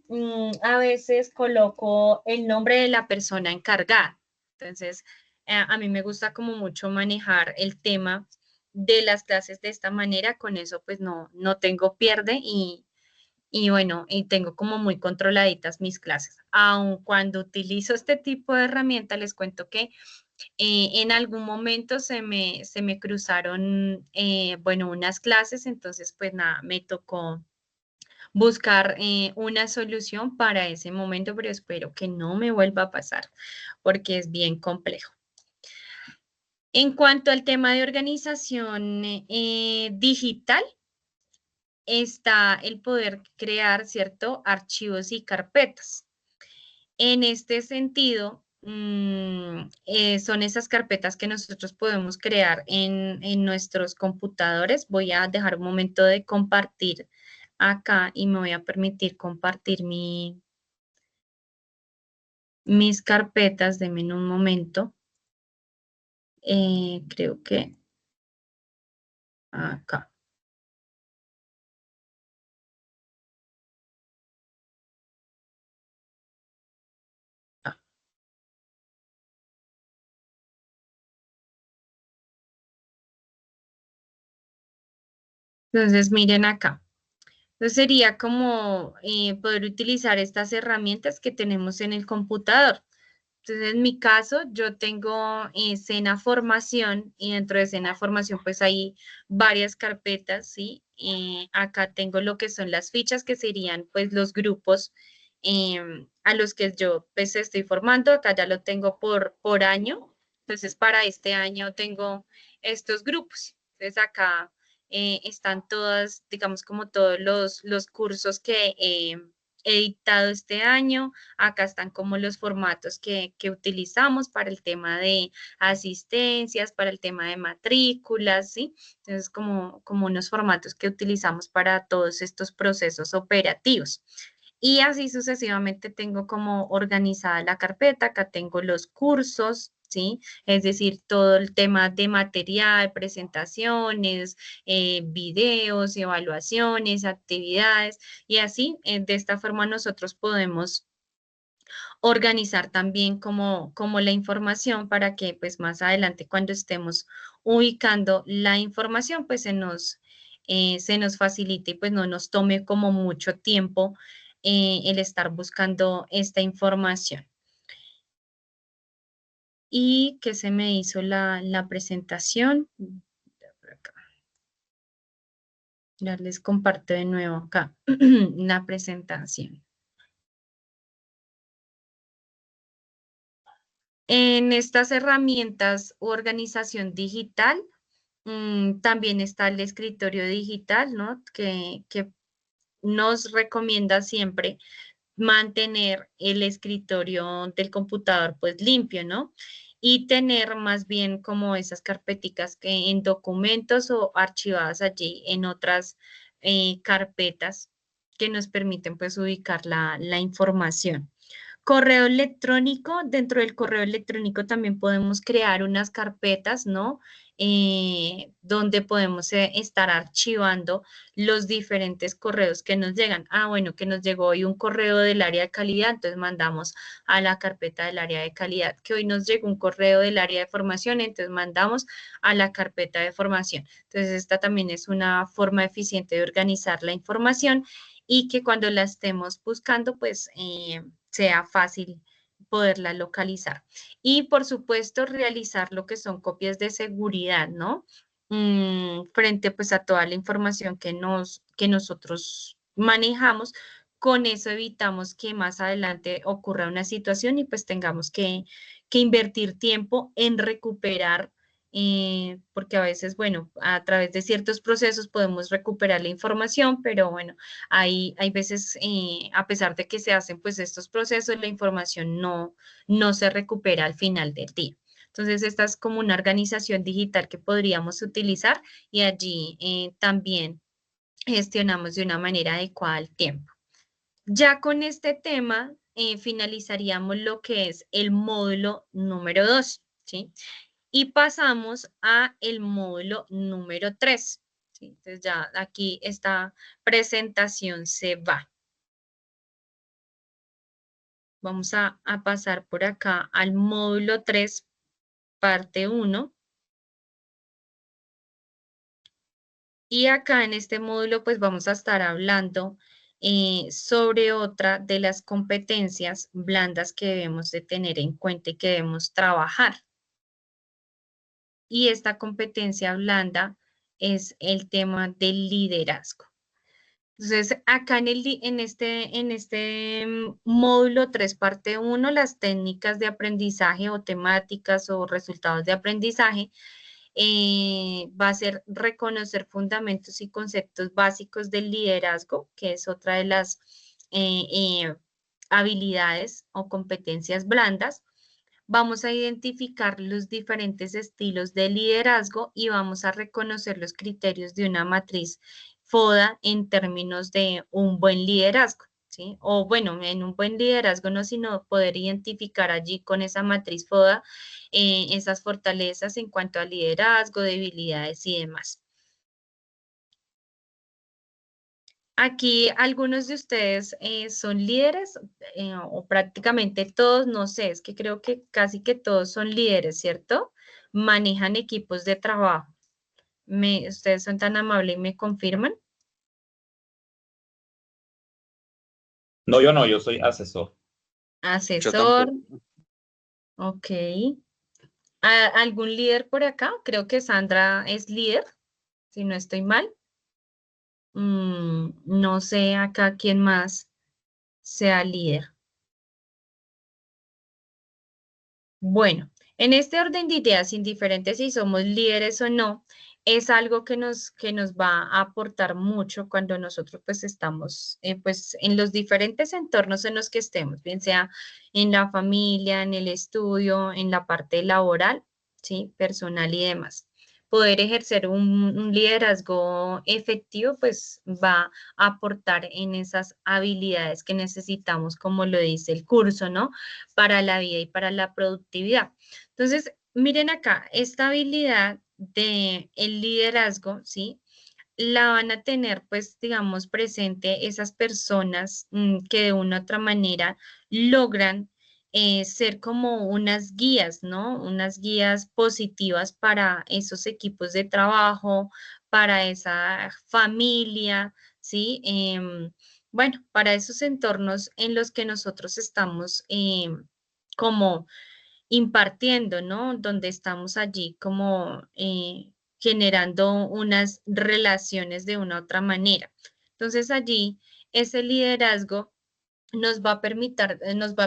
a veces coloco el nombre de la persona encargada. Entonces, a mí me gusta como mucho manejar el tema de las clases de esta manera, con eso pues no tengo pierde y bueno, y tengo como muy controladitas mis clases. Aun cuando utilizo este tipo de herramienta, les cuento que en algún momento se me cruzaron, bueno, unas clases, entonces pues nada, me tocó buscar una solución para ese momento, pero espero que no me vuelva a pasar porque es bien complejo. En cuanto al tema de organización digital, está el poder crear, ¿cierto?, archivos y carpetas. En este sentido, son esas carpetas que nosotros podemos crear en nuestros computadores. Voy a dejar un momento de compartir acá y me voy a permitir compartir mis carpetas. Denme un momento. Creo que acá. Ah, entonces, miren acá. Entonces sería como poder utilizar estas herramientas que tenemos en el computador. Entonces, en mi caso, yo tengo Sena Formación y dentro de Sena Formación, pues hay varias carpetas, ¿sí? Acá tengo lo que son las fichas, que serían pues los grupos a los que yo pues estoy formando. Acá ya lo tengo por año. Entonces, para este año tengo estos grupos. Entonces, acá están todas, digamos, como todos los cursos que he dictado este año. Acá están como los formatos que utilizamos para el tema de asistencias, para el tema de matrículas, ¿sí? Entonces, como unos formatos que utilizamos para todos estos procesos operativos. Y así sucesivamente tengo como organizada la carpeta. Acá tengo los cursos, ¿sí? Es decir, todo el tema de material, presentaciones, videos, evaluaciones, actividades, y así, de esta forma nosotros podemos organizar también como la información para que pues más adelante cuando estemos ubicando la información pues se nos facilite y pues no nos tome como mucho tiempo el estar buscando esta información. Y que se me hizo la presentación. Ya les comparto de nuevo acá la presentación. En estas herramientas u organización digital, también está el escritorio digital, ¿no? Que nos recomienda siempre mantener el escritorio del computador pues limpio, ¿no? Y tener más bien como esas carpeticas que en documentos o archivadas allí en otras carpetas que nos permiten pues ubicar la información. Correo electrónico, dentro del correo electrónico también podemos crear unas carpetas, ¿no? Donde podemos estar archivando los diferentes correos que nos llegan. Ah, bueno, que nos llegó hoy un correo del área de calidad, entonces mandamos a la carpeta del área de calidad. Que hoy nos llegó un correo del área de formación, entonces mandamos a la carpeta de formación. Entonces, esta también es una forma eficiente de organizar la información y que cuando la estemos buscando, pues sea fácil poderla localizar. Y por supuesto, realizar lo que son copias de seguridad, ¿no? Frente pues a toda la información que nosotros manejamos. Con eso evitamos que más adelante ocurra una situación y pues tengamos que invertir tiempo en recuperar porque a veces, bueno, a través de ciertos procesos podemos recuperar la información, pero bueno, hay veces, a pesar de que se hacen pues estos procesos, la información no se recupera al final del día. Entonces, esta es como una organización digital que podríamos utilizar y allí también gestionamos de una manera adecuada el tiempo. Ya con este tema finalizaríamos lo que es el módulo número 2, ¿sí? Y pasamos a el módulo número 3. ¿Sí? Entonces ya aquí esta presentación se va. Vamos a pasar por acá al módulo 3, parte 1. Y acá en este módulo pues vamos a estar hablando sobre otra de las competencias blandas que debemos de tener en cuenta y que debemos trabajar. Y esta competencia blanda es el tema del liderazgo. Entonces, acá en este módulo 3 parte 1, las técnicas de aprendizaje o temáticas o resultados de aprendizaje, va a ser reconocer fundamentos y conceptos básicos del liderazgo, que es otra de las eh, eh, habilidades o competencias blandas. Vamos a identificar los diferentes estilos de liderazgo y vamos a reconocer los criterios de una matriz FODA en términos de un buen liderazgo, ¿sí? O bueno, en un buen liderazgo no, sino poder identificar allí con esa matriz FODA esas fortalezas en cuanto a liderazgo, debilidades y demás. Aquí algunos de ustedes son líderes o prácticamente todos, no sé, es que creo que casi que todos son líderes, ¿cierto? Manejan equipos de trabajo. ¿Ustedes son tan amables y me confirman? No, yo no, yo soy asesor. Yo Asesor, tampoco. ok. ¿Algún líder por acá? Creo que Sandra es líder, si no estoy mal. No sé acá quién más sea líder. Bueno, en este orden de ideas, indiferente si somos líderes o no, es algo que nos va a aportar mucho cuando nosotros pues estamos pues en los diferentes entornos en los que estemos, bien sea en la familia, en el estudio, en la parte laboral, ¿sí? Personal y demás. Poder ejercer un liderazgo efectivo pues va a aportar en esas habilidades que necesitamos, como lo dice el curso, ¿no? Para la vida y para la productividad. Entonces, miren acá, esta habilidad de el liderazgo, ¿sí? La van a tener, pues, digamos, presente esas personas que de una u otra manera logran ser como unas guías, ¿no? Unas guías positivas para esos equipos de trabajo, para esa familia, ¿sí? Bueno, para esos entornos en los que nosotros estamos como impartiendo, ¿no? Donde estamos allí como generando unas relaciones de una u otra manera. Entonces allí ese liderazgo nos va a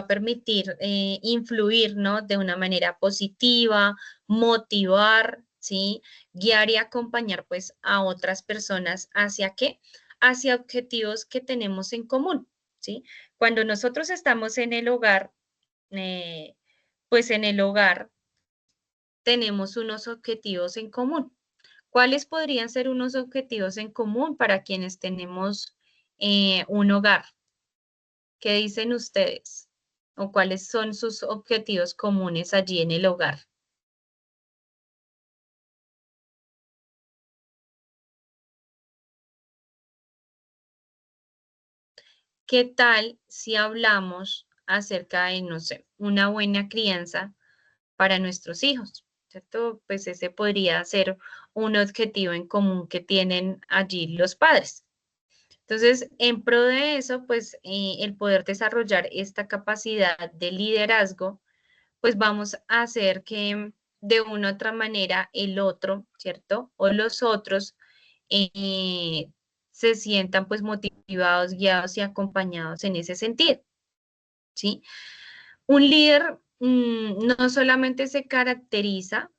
permitir influir, ¿no? De una manera positiva, motivar, ¿sí? Guiar y acompañar pues a otras personas hacia qué? Hacia objetivos que tenemos en común, ¿sí? Cuando nosotros estamos en el hogar, eh, pues en el hogar tenemos unos objetivos en común. ¿Cuáles podrían ser unos objetivos en común para quienes tenemos un hogar? ¿Qué dicen ustedes? o cuáles son sus objetivos comunes allí en el hogar. ¿Qué tal si hablamos acerca de, no sé, una buena crianza para nuestros hijos? ¿Cierto? Pues ese podría ser un objetivo en común que tienen allí los padres. Entonces, en pro de eso, pues el poder desarrollar esta capacidad de liderazgo, pues vamos a hacer que de una u otra manera el otro, ¿cierto? O los otros eh, se sientan pues motivados, guiados y acompañados en ese sentido, ¿sí? Un líder no solamente se caracteriza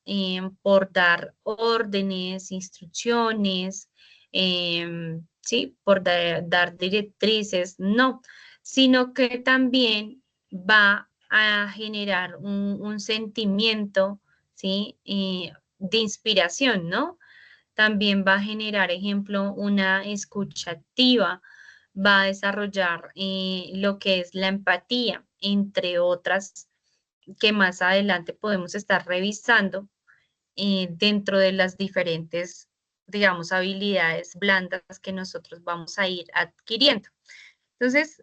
por dar órdenes, instrucciones, ¿sí? Por dar directrices, no, sino que también va a generar un sentimiento, ¿sí? De inspiración, ¿no? También va a generar, ejemplo, una escucha activa, va a desarrollar lo que es la empatía, entre otras que más adelante podemos estar revisando dentro de las diferentes, digamos, habilidades blandas que nosotros vamos a ir adquiriendo. Entonces,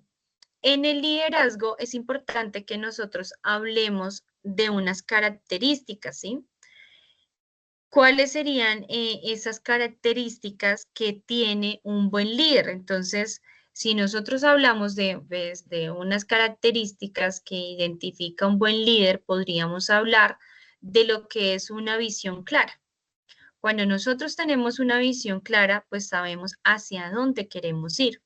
en el liderazgo es importante que nosotros hablemos de unas características, ¿sí? ¿Cuáles serían esas características que tiene un buen líder? Entonces, si nosotros hablamos de unas características que identifica un buen líder, podríamos hablar de lo que es una visión clara. Cuando nosotros tenemos una visión clara, pues sabemos hacia dónde queremos ir.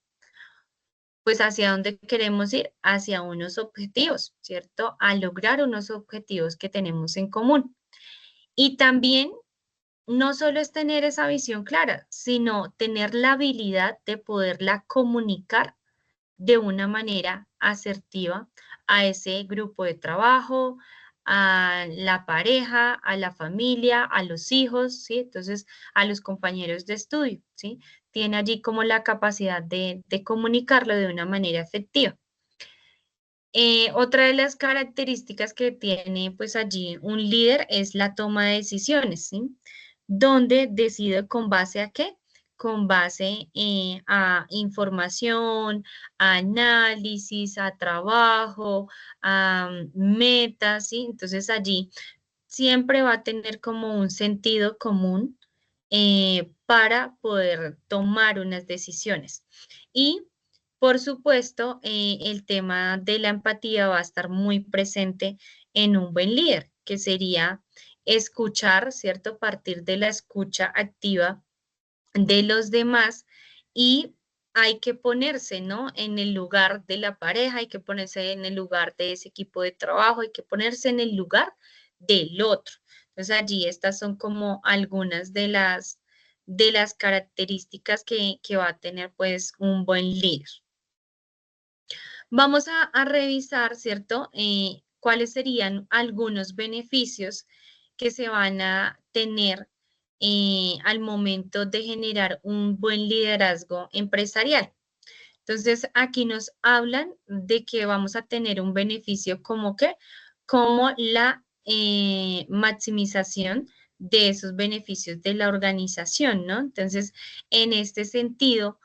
Pues hacia dónde queremos ir, hacia unos objetivos, ¿cierto? A lograr unos objetivos que tenemos en común. Y también no solo es tener esa visión clara, sino tener la habilidad de poderla comunicar de una manera asertiva a ese grupo de trabajo, a la pareja, a la familia, a los hijos, ¿sí? Entonces, a los compañeros de estudio, ¿sí? Tiene allí como la capacidad de comunicarlo de una manera efectiva. Otra de las características que tiene pues allí un líder es la toma de decisiones, ¿sí? Donde decide con base a qué? Con base a información, a análisis, a trabajo, a metas, ¿sí? Entonces allí siempre va a tener como un sentido común para poder tomar unas decisiones. Y por supuesto, el tema de la empatía va a estar muy presente en un buen líder, que sería escuchar, ¿cierto? Partir de la escucha activa de los demás y hay que ponerse, ¿no? En el lugar de la pareja, hay que ponerse en el lugar de ese equipo de trabajo, hay que ponerse en el lugar del otro. Entonces allí estas son como algunas de las características que va a tener pues un buen líder. Vamos a revisar, ¿cierto? Cuáles serían algunos beneficios que se van a tener al momento de generar un buen liderazgo empresarial. Entonces, aquí nos hablan de que vamos a tener un beneficio como que, como la maximización de esos beneficios de la organización, ¿no? Entonces, en este sentido,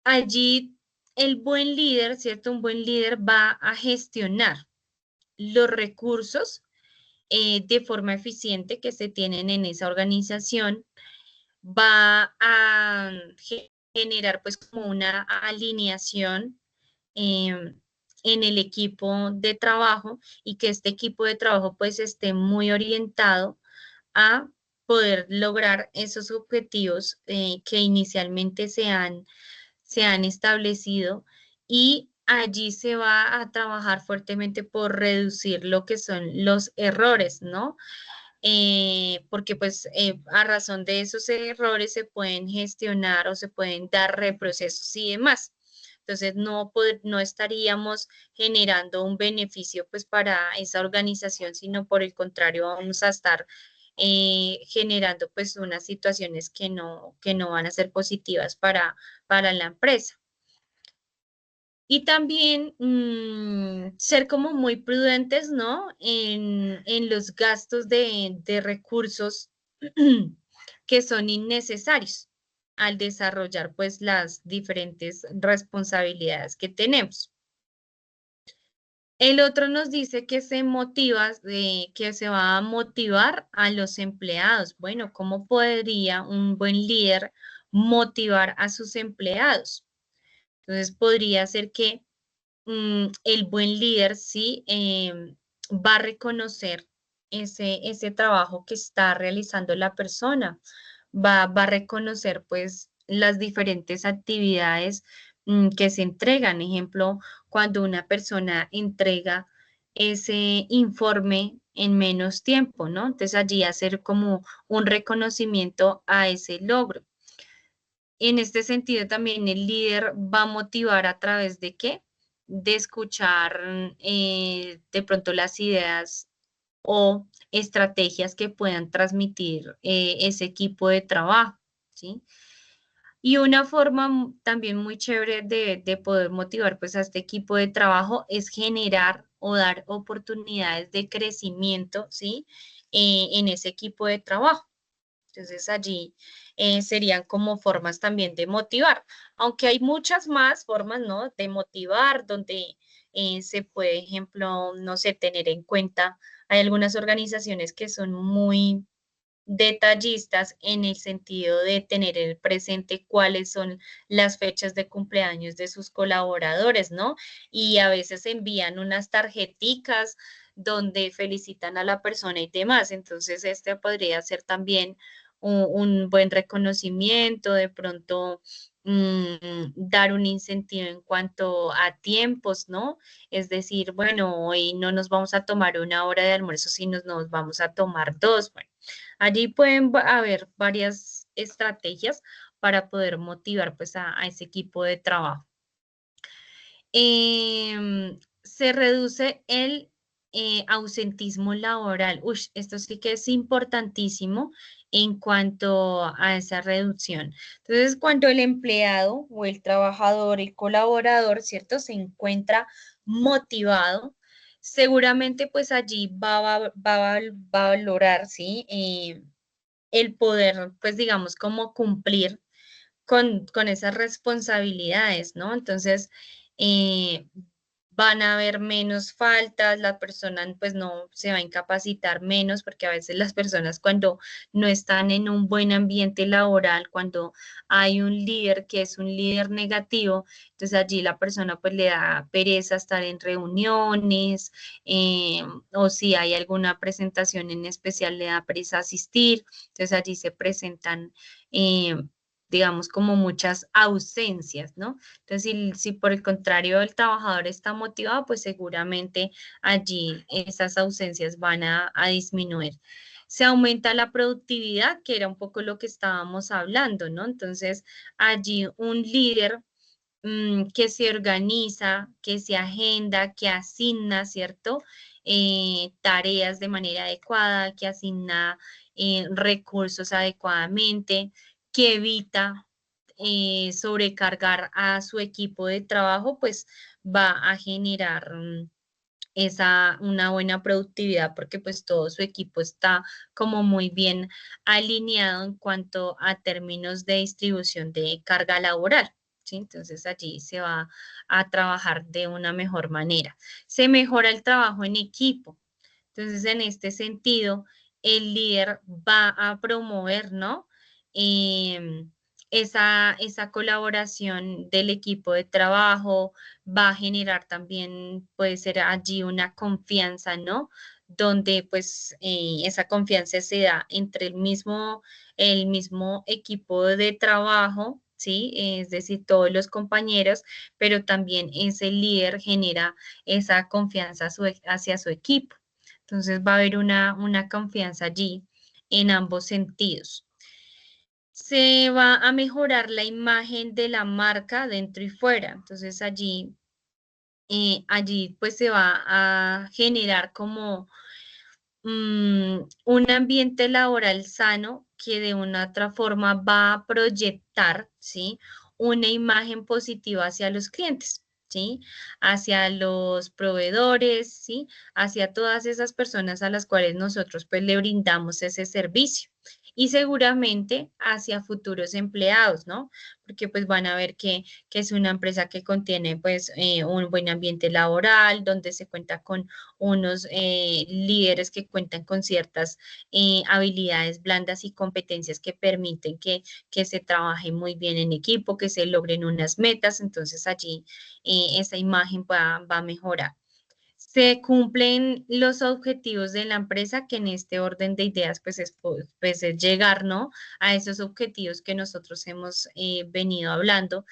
allí el buen líder, ¿cierto? Un buen líder va a gestionar los recursos de forma eficiente que se tienen en esa organización, va a generar pues como una alineación en el equipo de trabajo y que este equipo de trabajo pues esté muy orientado a poder lograr esos objetivos que inicialmente se han establecido y allí se va a trabajar fuertemente por reducir lo que son los errores, ¿no? Porque pues a razón de esos errores se pueden gestionar o se pueden dar reprocesos y demás. Entonces no estaríamos generando un beneficio pues para esa organización, sino por el contrario vamos a estar generando pues unas situaciones que no van a ser positivas para la empresa. Y también ser como muy prudentes, ¿no? En los gastos de recursos que son innecesarios al desarrollar pues las diferentes responsabilidades que tenemos. El otro nos dice que se motiva, que se va a motivar a los empleados. Bueno, ¿cómo podría un buen líder motivar a sus empleados? Entonces podría ser que el buen líder sí va a reconocer ese trabajo que está realizando la persona, va a reconocer pues las diferentes actividades que se entregan. Ejemplo, cuando una persona entrega ese informe en menos tiempo, ¿no? Entonces allí hacer como un reconocimiento a ese logro. En este sentido, también el líder va a motivar a través de qué? De escuchar de pronto las ideas o estrategias que puedan transmitir ese equipo de trabajo, ¿sí? Y una forma también muy chévere de poder motivar pues a este equipo de trabajo es generar o dar oportunidades de crecimiento, ¿sí? En ese equipo de trabajo. Entonces allí serían como formas también de motivar, aunque hay muchas más formas, ¿no? De motivar, donde se puede, ejemplo, no sé, tener en cuenta, hay algunas organizaciones que son muy detallistas en el sentido de tener el presente cuáles son las fechas de cumpleaños de sus colaboradores, ¿no? Y a veces envían unas tarjeticas donde felicitan a la persona y demás. Entonces, este podría ser también un buen reconocimiento, de pronto dar un incentivo en cuanto a tiempos, ¿no? Es decir, bueno, hoy no nos vamos a tomar una hora de almuerzo, sino nos vamos a tomar dos. Bueno, allí pueden haber varias estrategias para poder motivar pues a ese equipo de trabajo. Se reduce el ausentismo laboral. Uy, esto sí que es importantísimo en cuanto a esa reducción. Entonces, cuando el empleado o el trabajador, el colaborador, ¿cierto? Se encuentra motivado, seguramente pues allí va a valorar, ¿sí? El poder, pues digamos, como cumplir con esas responsabilidades, ¿no? Entonces, eh, van a haber menos faltas, la persona pues no se va a incapacitar menos, porque a veces las personas cuando no están en un buen ambiente laboral, cuando hay un líder que es un líder negativo, entonces allí la persona pues le da pereza estar en reuniones, o si hay alguna presentación en especial le da pereza asistir, entonces allí se presentan digamos, como muchas ausencias, ¿no? Entonces, si por el contrario el trabajador está motivado, pues seguramente allí esas ausencias van a disminuir. Se aumenta la productividad, que era un poco lo que estábamos hablando, ¿no? Entonces, allí un líder que se organiza, que se agenda, que asigna, ¿cierto? Tareas de manera adecuada, que asigna recursos adecuadamente, que evita sobrecargar a su equipo de trabajo, pues va a generar una buena productividad porque pues todo su equipo está como muy bien alineado en cuanto a términos de distribución de carga laboral. ¿Sí? Entonces allí se va a trabajar de una mejor manera. Se mejora el trabajo en equipo. Entonces, en este sentido, el líder va a promover, ¿no? Esa colaboración del equipo de trabajo va a generar también, puede ser allí una confianza, ¿no? Donde pues esa confianza se da entre el mismo equipo de trabajo, ¿sí? Es decir, todos los compañeros, pero también ese líder genera esa confianza hacia su equipo. Entonces va a haber una confianza allí en ambos sentidos. Se va a mejorar la imagen de la marca dentro y fuera. Entonces allí pues se va a generar como un ambiente laboral sano que de una otra forma va a proyectar, ¿sí? Una imagen positiva hacia los clientes. ¿sí? Hacia los proveedores, ¿sí? Hacia todas esas personas a las cuales nosotros pues le brindamos ese servicio. Y seguramente hacia futuros empleados, ¿no? Porque pues van a ver que es una empresa que contiene pues un buen ambiente laboral, donde se cuenta con unos líderes que cuentan con ciertas habilidades blandas y competencias que permiten que se trabaje muy bien en equipo, que se logren unas metas, entonces allí esa imagen va a mejorar. Se cumplen los objetivos de la empresa, que en este orden de ideas pues es llegar, ¿no? A esos objetivos que nosotros hemos venido hablando,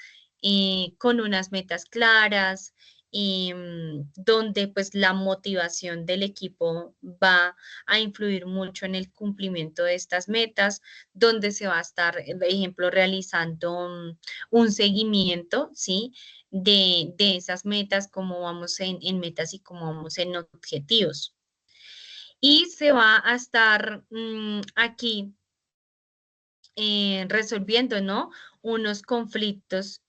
con unas metas claras, donde pues la motivación del equipo va a influir mucho en el cumplimiento de estas metas, donde se va a estar, por ejemplo, realizando un seguimiento, ¿sí? De esas metas, cómo vamos en metas y cómo vamos en objetivos. Y se va a estar aquí resolviendo, ¿no? Unos conflictos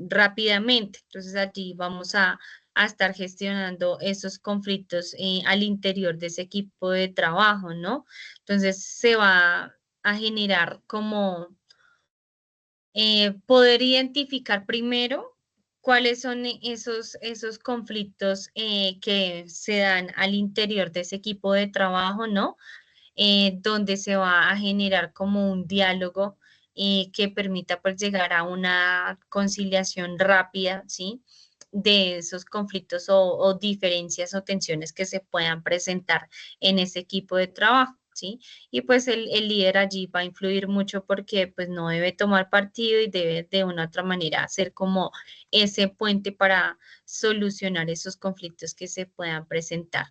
rápidamente. Entonces allí vamos a estar gestionando esos conflictos al interior de ese equipo de trabajo, ¿no? Entonces se va a generar como poder identificar primero cuáles son esos conflictos que se dan al interior de ese equipo de trabajo, ¿no? Donde se va a generar como un diálogo que permita pues llegar a una conciliación rápida, ¿sí? De esos conflictos o diferencias o tensiones que se puedan presentar en ese equipo de trabajo. ¿Sí? Y pues el líder allí va a influir mucho porque pues no debe tomar partido y debe de una u otra manera ser como ese puente para solucionar esos conflictos que se puedan presentar.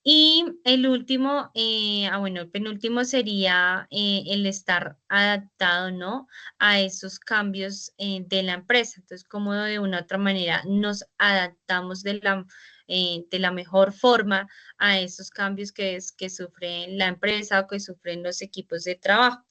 Y el último, bueno, el penúltimo sería el estar adaptado, ¿no? A esos cambios de la empresa. Entonces, cómo de una u otra manera nos adaptamos de la mejor forma a esos cambios que sufre la empresa o que sufren los equipos de trabajo.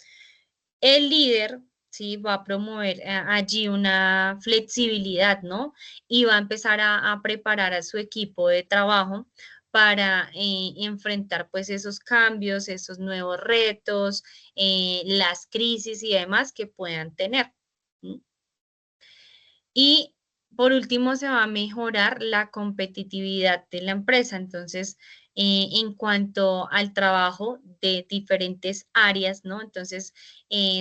El líder, ¿sí? Va a promover allí una flexibilidad, ¿no? Y va a empezar a preparar a su equipo de trabajo para enfrentar pues esos cambios, esos nuevos retos, las crisis y demás que puedan tener. ¿Sí? Y por último, se va a mejorar la competitividad de la empresa. Entonces, en cuanto al trabajo de diferentes áreas, ¿no? Entonces,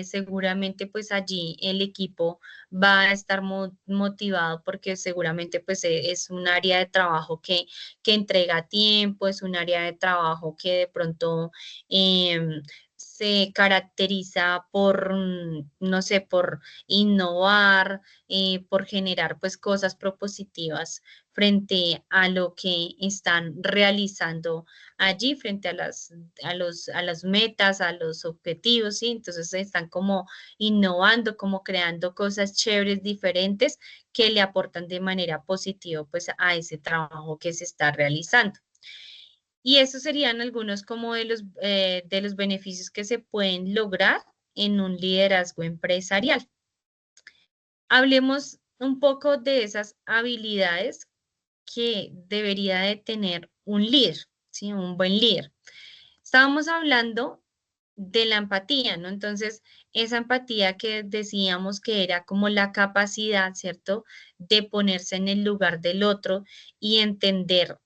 seguramente pues allí el equipo va a estar motivado porque seguramente pues es un área de trabajo que entrega tiempo, es un área de trabajo que de pronto se caracteriza por, no sé, por innovar, por generar pues cosas propositivas frente a lo que están realizando allí, frente a a las metas, a los objetivos, ¿sí? Entonces están como innovando, como creando cosas chéveres, diferentes, que le aportan de manera positiva pues a ese trabajo que se está realizando. Y esos serían algunos como de los beneficios que se pueden lograr en un liderazgo empresarial. Hablemos un poco de esas habilidades que debería de tener un líder, ¿sí? Un buen líder. Estábamos hablando de la empatía, ¿no? Entonces, esa empatía que decíamos que era como la capacidad, ¿cierto? De ponerse en el lugar del otro y entender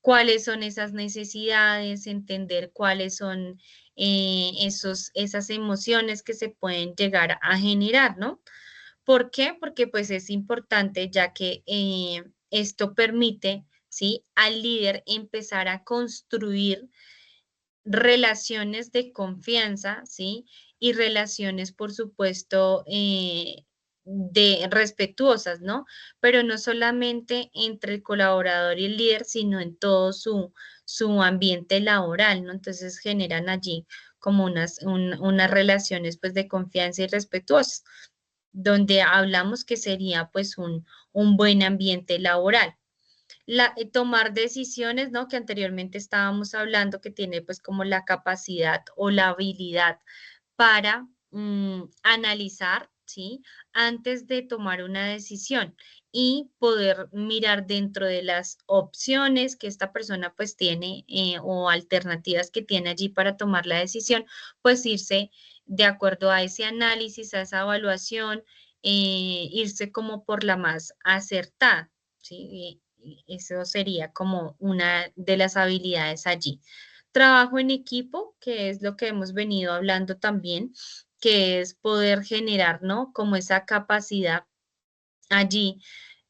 cuáles son esas necesidades, entender cuáles son esas emociones que se pueden llegar a generar, ¿no? ¿Por qué? Porque pues es importante ya que esto permite, ¿sí? Al líder empezar a construir relaciones de confianza, ¿sí? Y relaciones, por supuesto, de respetuosas, ¿no? Pero no solamente entre el colaborador y el líder, sino en todo su ambiente laboral, ¿no? Entonces generan allí como unas relaciones pues de confianza y respetuosas, donde hablamos que sería pues un buen ambiente laboral. Tomar decisiones, ¿no? Que anteriormente estábamos hablando, que tiene pues como la capacidad o la habilidad para analizar, ¿sí? Antes de tomar una decisión y poder mirar dentro de las opciones que esta persona pues tiene o alternativas que tiene allí para tomar la decisión, pues irse de acuerdo a ese análisis, a esa evaluación, irse como por la más acertada, ¿sí? Y eso sería como una de las habilidades allí. Trabajo en equipo, que es lo que hemos venido hablando también, que es poder generar, ¿no? Como esa capacidad allí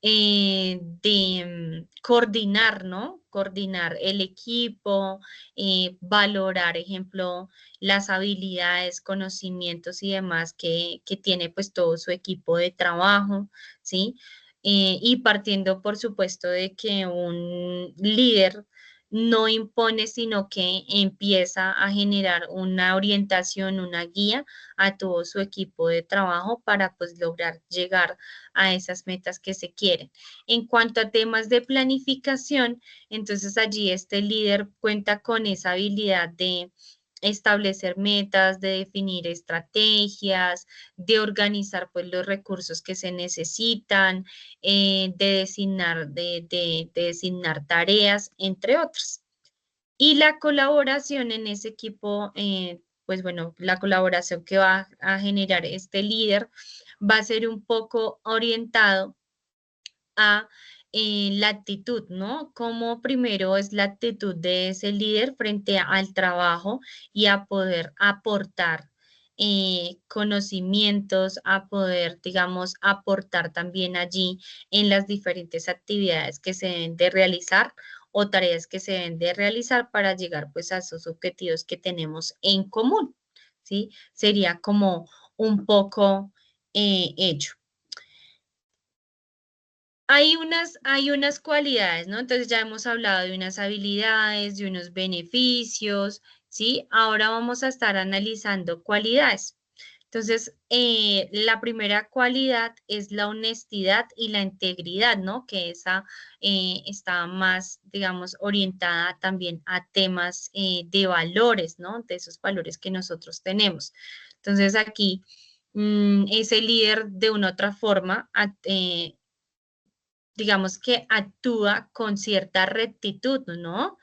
de coordinar, ¿no? Coordinar el equipo, valorar, ejemplo, las habilidades, conocimientos y demás que tiene pues todo su equipo de trabajo, ¿sí? Y partiendo, por supuesto, de que un líder no impone, sino que empieza a generar una orientación, una guía a todo su equipo de trabajo para pues lograr llegar a esas metas que se quieren. En cuanto a temas de planificación, entonces allí este líder cuenta con esa habilidad de establecer metas, de definir estrategias, de organizar pues los recursos que se necesitan, de designar tareas, entre otros. Y la colaboración en ese equipo, pues bueno, la colaboración que va a generar este líder va a ser un poco orientado a la actitud, ¿no? Como primero es la actitud de ese líder frente al trabajo y a poder aportar conocimientos, a poder, digamos, aportar también allí en las diferentes actividades que se deben de realizar o tareas que se deben de realizar para llegar pues a esos objetivos que tenemos en común, ¿sí? Sería como un poco ello. Hay unas cualidades, ¿no? Entonces ya hemos hablado de unas habilidades, de unos beneficios, ¿sí? Ahora vamos a estar analizando cualidades. Entonces, la primera cualidad es la honestidad y la integridad, ¿no? Que esa está más, digamos, orientada también a temas de valores, ¿no? De esos valores que nosotros tenemos. Entonces, aquí, ese líder de una u otra forma, digamos que actúa con cierta rectitud, ¿no?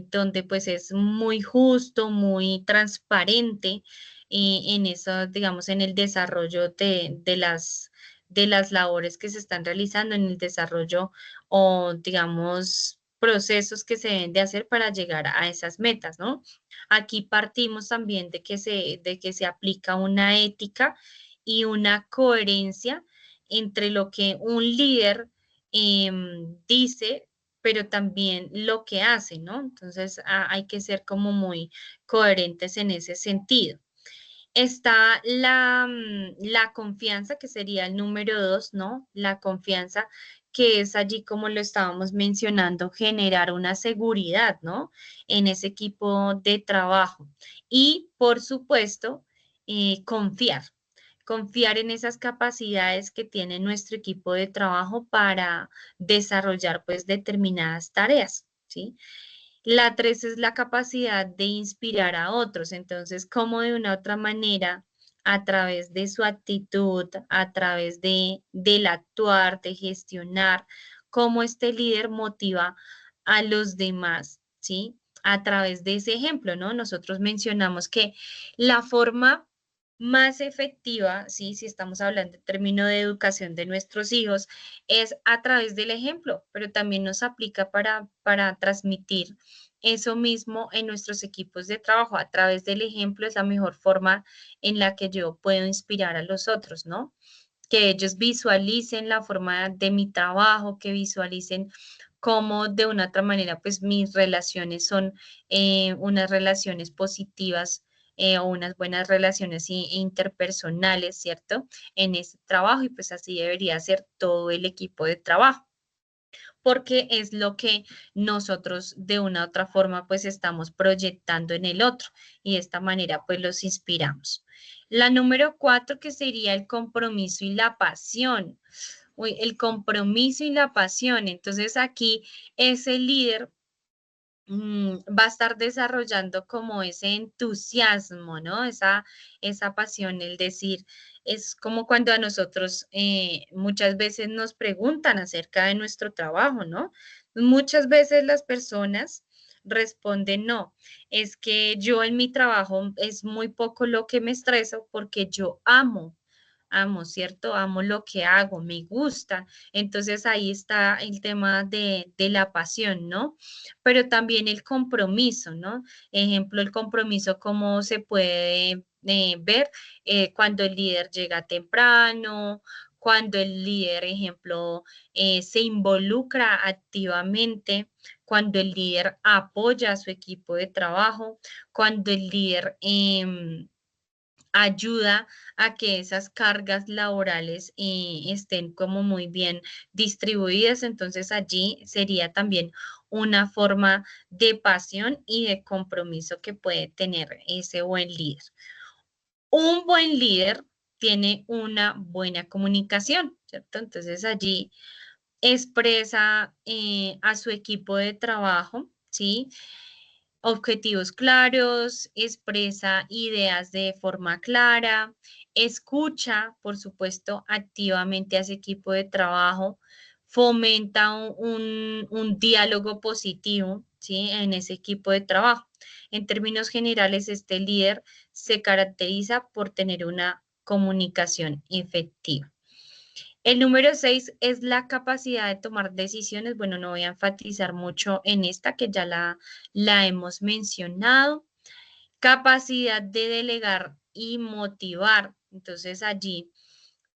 Donde pues es muy justo, muy transparente en eso, digamos, en el desarrollo de las labores que se están realizando, en el desarrollo o, digamos, procesos que se deben de hacer para llegar a esas metas, ¿no? Aquí partimos también de que se aplica una ética y una coherencia entre lo que un líder dice, pero también lo que hace, ¿no? Entonces hay que ser como muy coherentes en ese sentido. Está la confianza, que sería el número 2, ¿no? La confianza, que es allí, como lo estábamos mencionando, generar una seguridad, ¿no? En ese equipo de trabajo. Y, por supuesto, confiar. Confiar en esas capacidades que tiene nuestro equipo de trabajo para desarrollar, pues, determinadas tareas, ¿sí? La 3 es la capacidad de inspirar a otros. Entonces, cómo de una u otra manera, a través de su actitud, a través del actuar, de gestionar, cómo este líder motiva a los demás, ¿sí? A través de ese ejemplo, ¿no? Nosotros mencionamos que la forma más efectiva, ¿sí? Si estamos hablando en términos de educación de nuestros hijos, es a través del ejemplo, pero también nos aplica para transmitir eso mismo en nuestros equipos de trabajo. A través del ejemplo es la mejor forma en la que yo puedo inspirar a los otros, ¿no? Que ellos visualicen la forma de mi trabajo, que visualicen cómo de una otra manera, pues mis relaciones son unas relaciones positivas o unas buenas relaciones interpersonales, ¿cierto? En ese trabajo y pues así debería ser todo el equipo de trabajo porque es lo que nosotros de una u otra forma pues estamos proyectando en el otro y de esta manera pues los inspiramos. La número 4 que sería el compromiso y la pasión. Uy, el compromiso y la pasión. Entonces aquí ese líder va a estar desarrollando como ese entusiasmo, ¿no? Esa pasión, el decir, es como cuando a nosotros muchas veces nos preguntan acerca de nuestro trabajo, ¿no? Muchas veces las personas responden, no, es que yo en mi trabajo es muy poco lo que me estreso porque yo amo, ¿cierto? Amo lo que hago, me gusta. Entonces ahí está el tema de la pasión, ¿no? Pero también el compromiso, ¿no? Ejemplo, el compromiso, cómo se puede ver cuando el líder llega temprano, cuando el líder, ejemplo, se involucra activamente, cuando el líder apoya a su equipo de trabajo, cuando el líder ayuda a que esas cargas laborales estén como muy bien distribuidas. Entonces allí sería también una forma de pasión y de compromiso que puede tener ese buen líder. Un buen líder tiene una buena comunicación, ¿cierto? Entonces allí expresa a su equipo de trabajo, ¿sí? Objetivos claros, expresa ideas de forma clara, escucha, por supuesto, activamente a ese equipo de trabajo, fomenta un diálogo positivo, ¿sí? En ese equipo de trabajo. En términos generales, este líder se caracteriza por tener una comunicación efectiva. El número 6 es la capacidad de tomar decisiones. Bueno, no voy a enfatizar mucho en esta que ya la hemos mencionado. Capacidad de delegar y motivar. Entonces allí,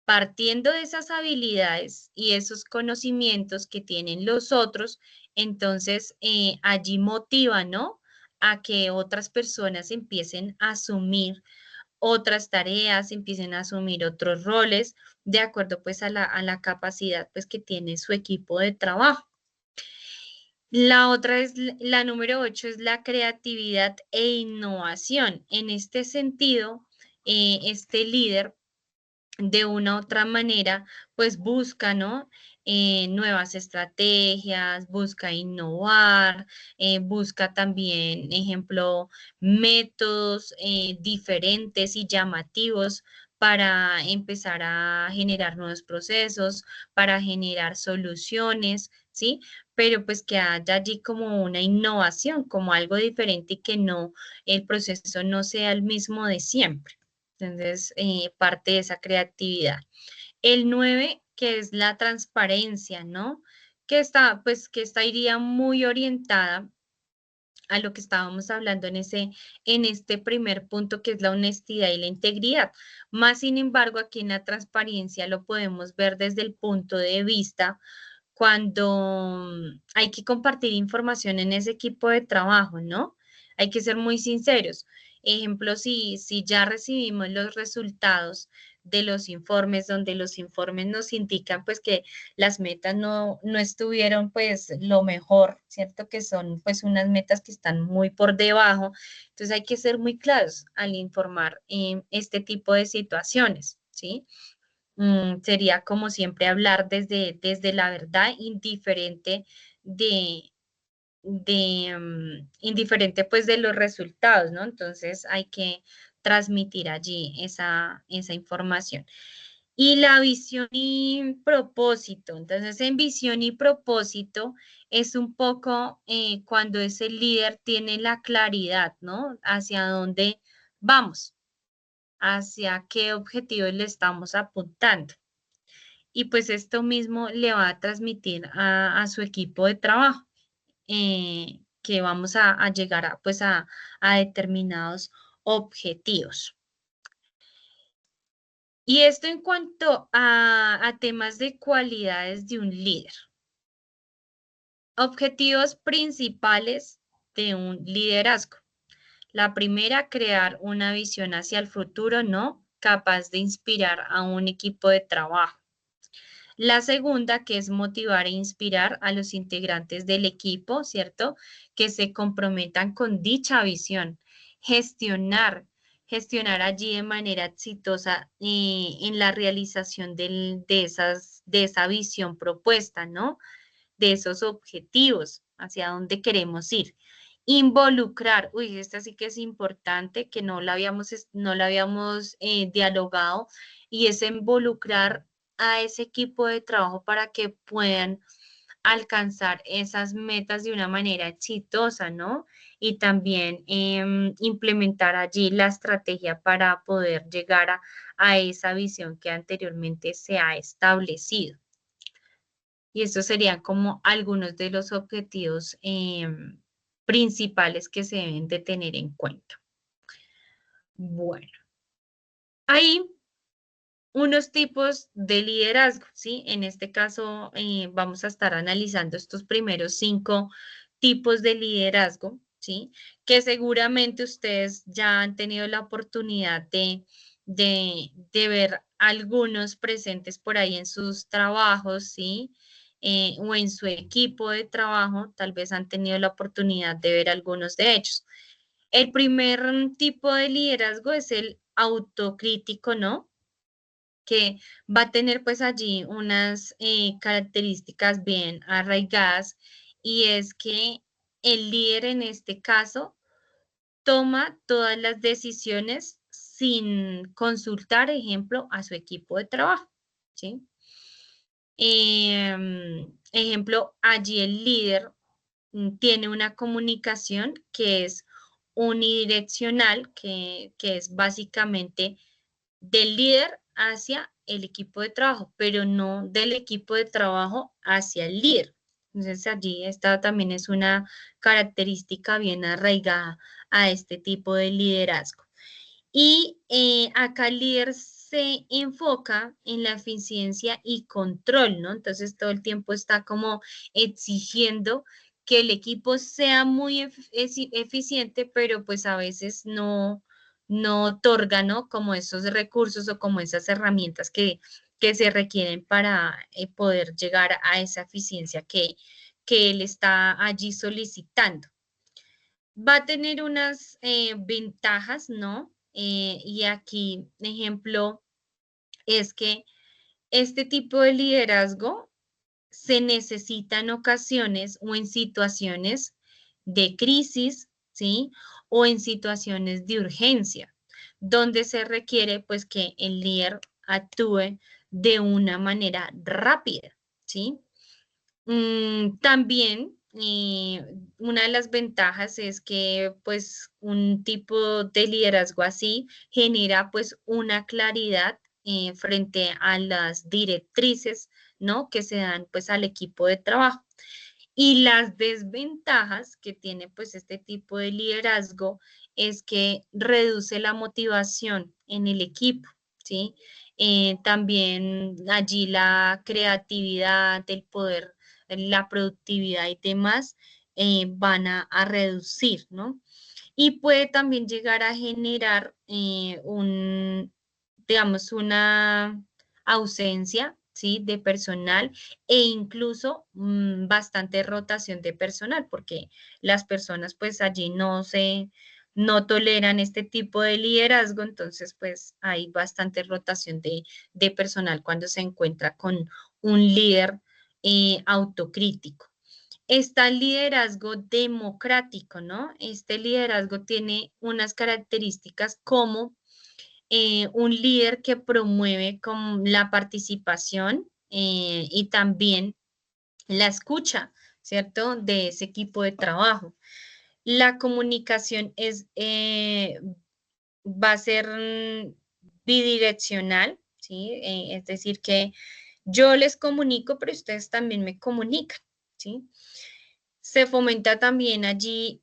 partiendo de esas habilidades y esos conocimientos que tienen los otros, entonces allí motiva, ¿no? A que otras personas empiecen a asumir otras tareas, empiecen a asumir otros roles, de acuerdo pues a la capacidad pues que tiene su equipo de trabajo. La otra es, la número 8 es la creatividad e innovación. En este sentido, este líder de una u otra manera, pues busca, ¿no? Nuevas estrategias, busca innovar, busca también, ejemplo, métodos diferentes y llamativos para empezar a generar nuevos procesos, para generar soluciones, ¿sí? Pero pues que haya allí como una innovación, como algo diferente y que no, el proceso no sea el mismo de siempre. Entonces, parte de esa creatividad. El 9, que es la transparencia, ¿no? Pues, que esta iría muy orientada a lo que estábamos hablando en este primer punto, que es la honestidad y la integridad. Más sin embargo, aquí en la transparencia lo podemos ver desde el punto de vista cuando hay que compartir información en ese equipo de trabajo, ¿no? Hay que ser muy sinceros. Ejemplo, si ya recibimos los resultados de los informes, donde los informes nos indican pues que las metas no estuvieron pues lo mejor, ¿cierto? Que son pues unas metas que están muy por debajo. Entonces hay que ser muy claros al informar este tipo de situaciones, ¿sí? Sería como siempre hablar desde la verdad, indiferente indiferente pues de los resultados, ¿no? Entonces hay que transmitir allí esa información. Y la visión y propósito. Entonces, en visión y propósito es un poco cuando ese líder tiene la claridad, ¿no? Hacia dónde vamos, hacia qué objetivos le estamos apuntando. Y pues esto mismo le va a transmitir a su equipo de trabajo que vamos a llegar pues a determinados objetivos. Y esto en cuanto a temas de cualidades de un líder. Objetivos principales de un liderazgo. La primera, crear una visión hacia el futuro, ¿no? Capaz de inspirar a un equipo de trabajo. La segunda, que es motivar e inspirar a los integrantes del equipo, ¿cierto? Que se comprometan con dicha visión. Gestionar allí de manera exitosa en la realización de esa visión propuesta, ¿no? De esos objetivos, hacia dónde queremos ir. Involucrar, uy, esta sí que es importante, que no la habíamos dialogado, y es involucrar a ese equipo de trabajo para que puedan alcanzar esas metas de una manera exitosa, ¿no? Y también implementar allí la estrategia para poder llegar a esa visión que anteriormente se ha establecido. Y estos serían como algunos de los objetivos principales que se deben de tener en cuenta. Bueno, hay unos tipos de liderazgo, ¿sí? En este caso vamos a estar analizando estos primeros 5 tipos de liderazgo, ¿sí? Que seguramente ustedes ya han tenido la oportunidad de ver algunos presentes por ahí en sus trabajos, ¿sí? O en su equipo de trabajo, tal vez han tenido la oportunidad de ver algunos de ellos. El primer tipo de liderazgo es el autocrítico, ¿no? Que va a tener pues allí unas características bien arraigadas, y es que el líder en este caso toma todas las decisiones sin consultar, ejemplo, a su equipo de trabajo, ¿sí? Ejemplo, allí el líder tiene una comunicación que es unidireccional, que es básicamente del líder hacia el equipo de trabajo, pero no del equipo de trabajo hacia el líder. Entonces allí esta también es una característica bien arraigada a este tipo de liderazgo. Y acá el líder se enfoca en la eficiencia y control, ¿no? Entonces todo el tiempo está como exigiendo que el equipo sea muy eficiente, pero pues a veces no otorga, ¿no? Como esos recursos o como esas herramientas que se requieren para poder llegar a esa eficiencia que él está allí solicitando. Va a tener unas ventajas, ¿no? Y aquí, ejemplo, es que este tipo de liderazgo se necesita en ocasiones o en situaciones de crisis, ¿sí? O en situaciones de urgencia, donde se requiere pues que el líder actúe de una manera rápida, ¿sí? También una de las ventajas es que pues un tipo de liderazgo así genera pues una claridad frente a las directrices, ¿no? Que se dan pues al equipo de trabajo. Y las desventajas que tiene pues este tipo de liderazgo es que reduce la motivación en el equipo, ¿sí? También allí la creatividad, el poder, la productividad y demás van a reducir, ¿no? Y puede también llegar a generar digamos, una ausencia, ¿sí? De personal, e incluso bastante rotación de personal, porque las personas pues allí no toleran este tipo de liderazgo, entonces pues hay bastante rotación de personal cuando se encuentra con un líder autocrítico. Está el liderazgo democrático, ¿no? Este liderazgo tiene unas características como un líder que promueve con la participación y también la escucha, ¿cierto? De ese equipo de trabajo. La comunicación va a ser bidireccional, ¿sí? Es decir, que yo les comunico, pero ustedes también me comunican, ¿sí? Se fomenta también allí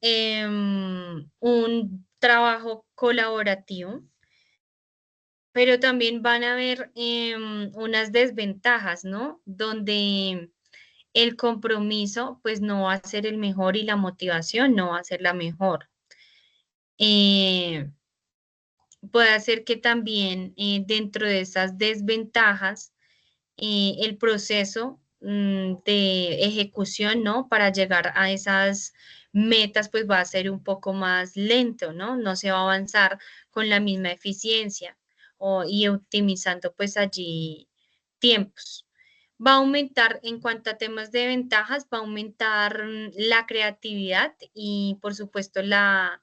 un trabajo colaborativo, pero también van a haber unas desventajas, ¿no? Donde el compromiso pues no va a ser el mejor y la motivación no va a ser la mejor. Eh, Puede hacer que también dentro de esas desventajas el proceso de ejecución, ¿no? Para llegar a esas metas, pues va a ser un poco más lento, ¿no? No se va a avanzar con la misma eficiencia y optimizando pues allí tiempos. Va a aumentar, en cuanto a temas de ventajas, va a aumentar la creatividad y, por supuesto, la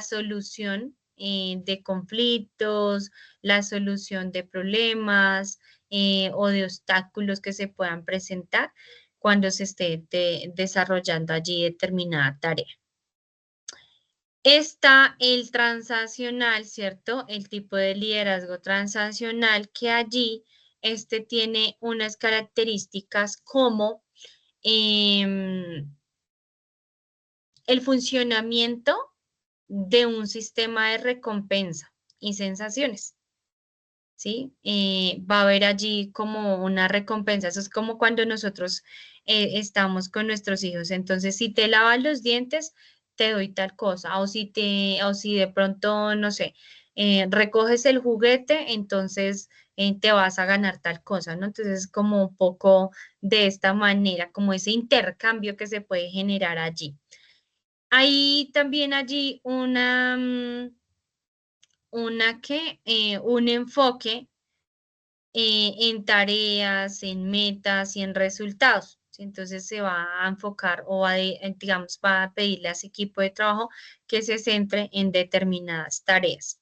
solución de conflictos, la solución de problemas o de obstáculos que se puedan presentar cuando se esté desarrollando allí determinada tarea. Está el transaccional, ¿cierto? El tipo de liderazgo transaccional que allí tiene unas características como el funcionamiento de un sistema de recompensa y sensaciones. ¿Sí? Va a haber allí como una recompensa. Eso es como cuando nosotros estamos con nuestros hijos. Entonces, si te lavas los dientes, te doy tal cosa. O si de pronto, no sé, recoges el juguete, entonces te vas a ganar tal cosa, ¿no? Entonces, es como un poco de esta manera, como ese intercambio que se puede generar allí. Hay también allí un enfoque en tareas, en metas y en resultados. ¿Sí? Entonces se va a enfocar o digamos, va a pedirle a ese equipo de trabajo que se centre en determinadas tareas.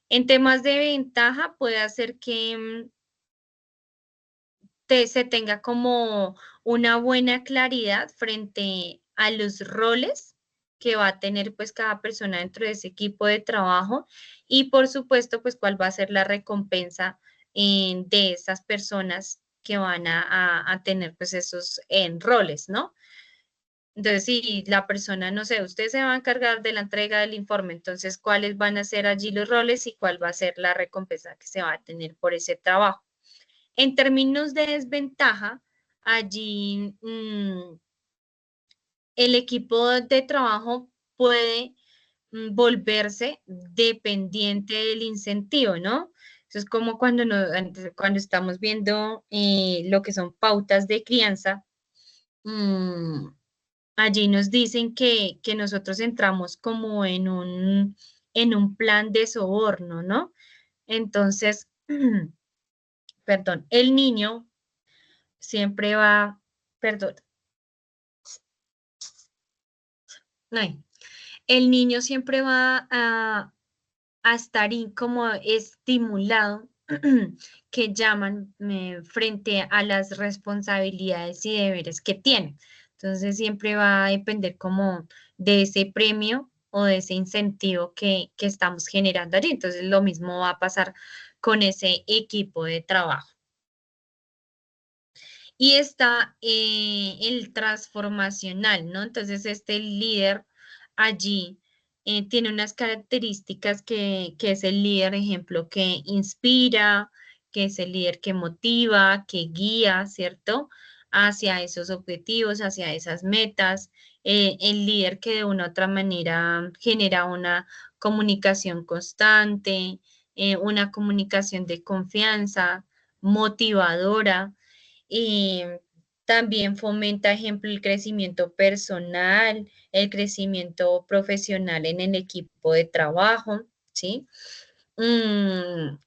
En temas de ventaja puede hacer que se tenga como una buena claridad frente a los roles que va a tener pues cada persona dentro de ese equipo de trabajo y por supuesto pues cuál va a ser la recompensa de esas personas que van a tener pues esos roles, ¿no? Entonces, si la persona, no sé, usted se va a encargar de la entrega del informe, entonces, ¿cuáles van a ser allí los roles y cuál va a ser la recompensa que se va a tener por ese trabajo? En términos de desventaja, allí el equipo de trabajo puede volverse dependiente del incentivo, ¿no? Eso es como cuando estamos viendo lo que son pautas de crianza. mm, Allí nos dicen que nosotros entramos como en un plan de soborno, ¿no? Entonces, perdón, el niño siempre va, perdón, no, el niño siempre va a estar como estimulado, que llaman frente a las responsabilidades y deberes que tiene. Entonces siempre va a depender como de ese premio o de ese incentivo que estamos generando allí. Entonces lo mismo va a pasar con ese equipo de trabajo. Y está el transformacional, ¿no? Entonces, este líder allí tiene unas características que es el líder, ejemplo, que inspira, que es el líder que motiva, que guía, ¿cierto? Hacia esos objetivos, hacia esas metas. El líder que de una u otra manera genera una comunicación constante, una comunicación de confianza, motivadora y también fomenta, ejemplo, el crecimiento personal, el crecimiento profesional en el equipo de trabajo, ¿sí? Mm,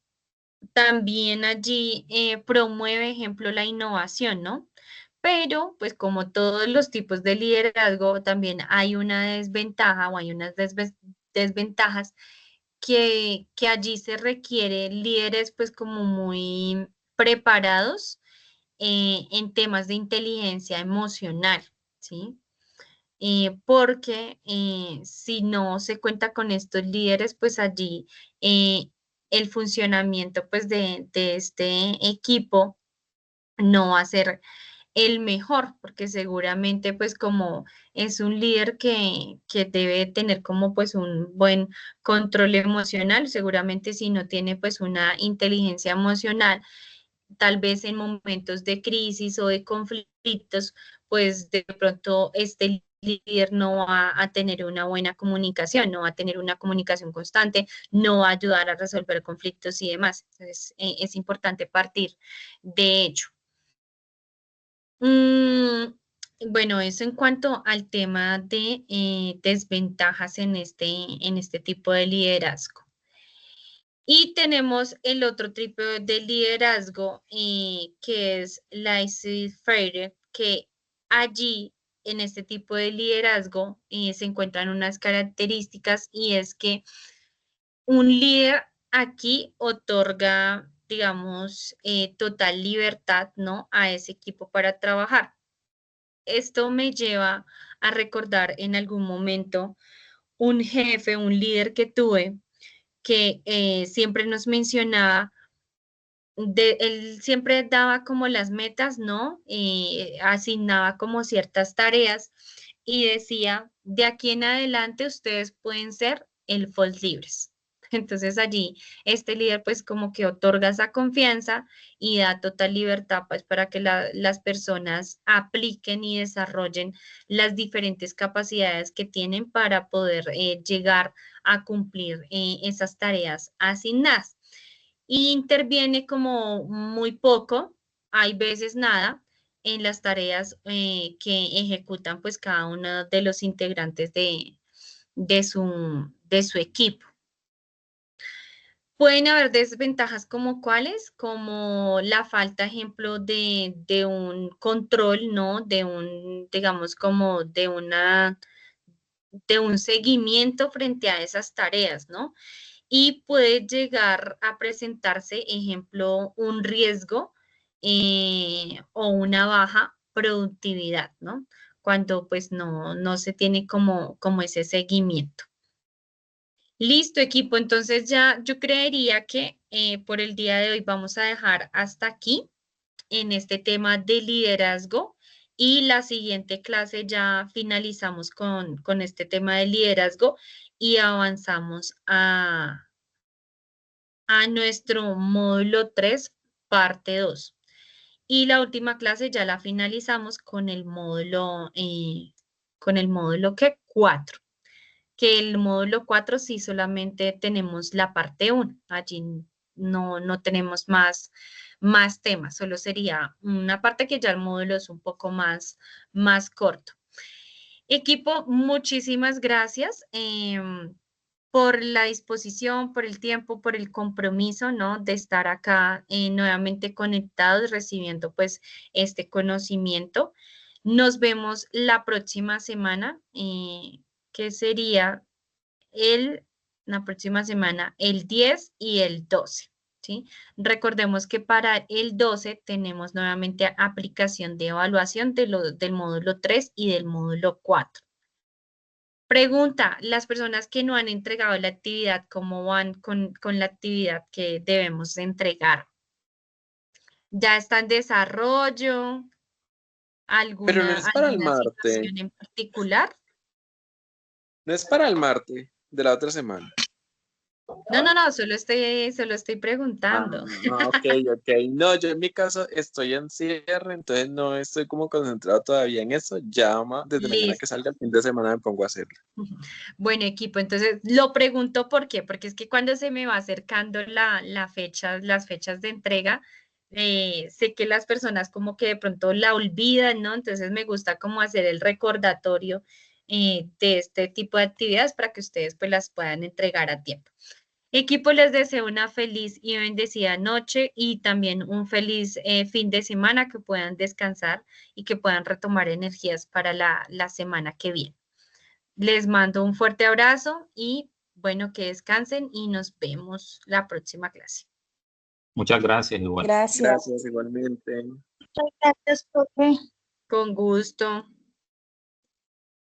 También allí promueve, ejemplo, la innovación, ¿no? Pero, pues como todos los tipos de liderazgo, también hay una desventaja o hay unas desventajas que allí se requiere líderes pues como muy preparados en temas de inteligencia emocional, ¿sí? Porque si no se cuenta con estos líderes, pues allí el funcionamiento pues de este equipo no va a ser el mejor, porque seguramente pues como es un líder que debe tener como pues un buen control emocional, seguramente si no tiene pues una inteligencia emocional, tal vez en momentos de crisis o de conflictos, pues de pronto este líder no va a tener una buena comunicación, no va a tener una comunicación constante, no va a ayudar a resolver conflictos y demás. Entonces, es importante partir de ello. Mm, bueno, eso en cuanto al tema de desventajas en este tipo de liderazgo. Y tenemos el otro tipo de liderazgo, que es laissez-faire, que allí, en este tipo de liderazgo, se encuentran unas características, y es que un líder aquí otorga, digamos, total libertad, ¿no?, a ese equipo para trabajar. Esto me lleva a recordar en algún momento un jefe, un líder que tuve, que siempre nos mencionaba, él siempre daba como las metas, ¿no? Asignaba como ciertas tareas y decía, de aquí en adelante ustedes pueden ser elfos libres. Entonces allí este líder pues como que otorga esa confianza y da total libertad pues para que las personas apliquen y desarrollen las diferentes capacidades que tienen para poder llegar a cumplir esas tareas asignadas. Y interviene como muy poco, hay veces nada, en las tareas que ejecutan pues cada uno de los integrantes de su equipo. Pueden haber desventajas como cuáles, como la falta, ejemplo, de un control, ¿no? De un, digamos, como de un seguimiento frente a esas tareas, ¿no? Y puede llegar a presentarse, ejemplo, un riesgo o una baja productividad, ¿no? Cuando pues no se tiene como ese seguimiento. Listo, equipo. Entonces ya yo creería que por el día de hoy vamos a dejar hasta aquí en este tema de liderazgo, y la siguiente clase ya finalizamos con este tema de liderazgo y avanzamos a nuestro módulo 3, parte 2. Y la última clase ya la finalizamos con el módulo ¿qué? 4. Que el módulo 4 sí solamente tenemos la parte 1. Allí no tenemos más temas, solo sería una parte que ya el módulo es un poco más corto. Equipo, muchísimas gracias por la disposición, por el tiempo, por el compromiso, ¿no? De estar acá nuevamente conectados, recibiendo pues este conocimiento. Nos vemos la próxima semana, que sería la próxima semana, el 10 y el 12, ¿sí? Recordemos que para el 12 tenemos nuevamente aplicación de evaluación del módulo 3 y del módulo 4. Pregunta, las personas que no han entregado la actividad, ¿cómo van con la actividad que debemos de entregar? ¿Ya está en desarrollo? Pero no es para el ¿Alguna martes. situación en particular? No es para el martes de la otra semana. No, solo estoy Ah, preguntando. ok. No, yo en mi caso estoy en cierre, entonces no estoy como concentrado todavía en eso. Llama, desde mañana que Listo. salga el fin de semana me pongo a hacerlo. Bueno, equipo, entonces lo pregunto ¿por qué? Porque es que cuando se me va acercando las fechas de entrega, sé que las personas como que de pronto la olvidan, ¿no? Entonces me gusta como hacer el recordatorio de este tipo de actividades para que ustedes pues las puedan entregar a tiempo. Equipo, les deseo una feliz y bendecida noche y también un feliz fin de semana, que puedan descansar y que puedan retomar energías para la semana que viene. Les mando un fuerte abrazo y bueno, que descansen y nos vemos la próxima clase. Muchas gracias, igual. Gracias. Gracias igualmente. Muchas gracias, profe. Con gusto.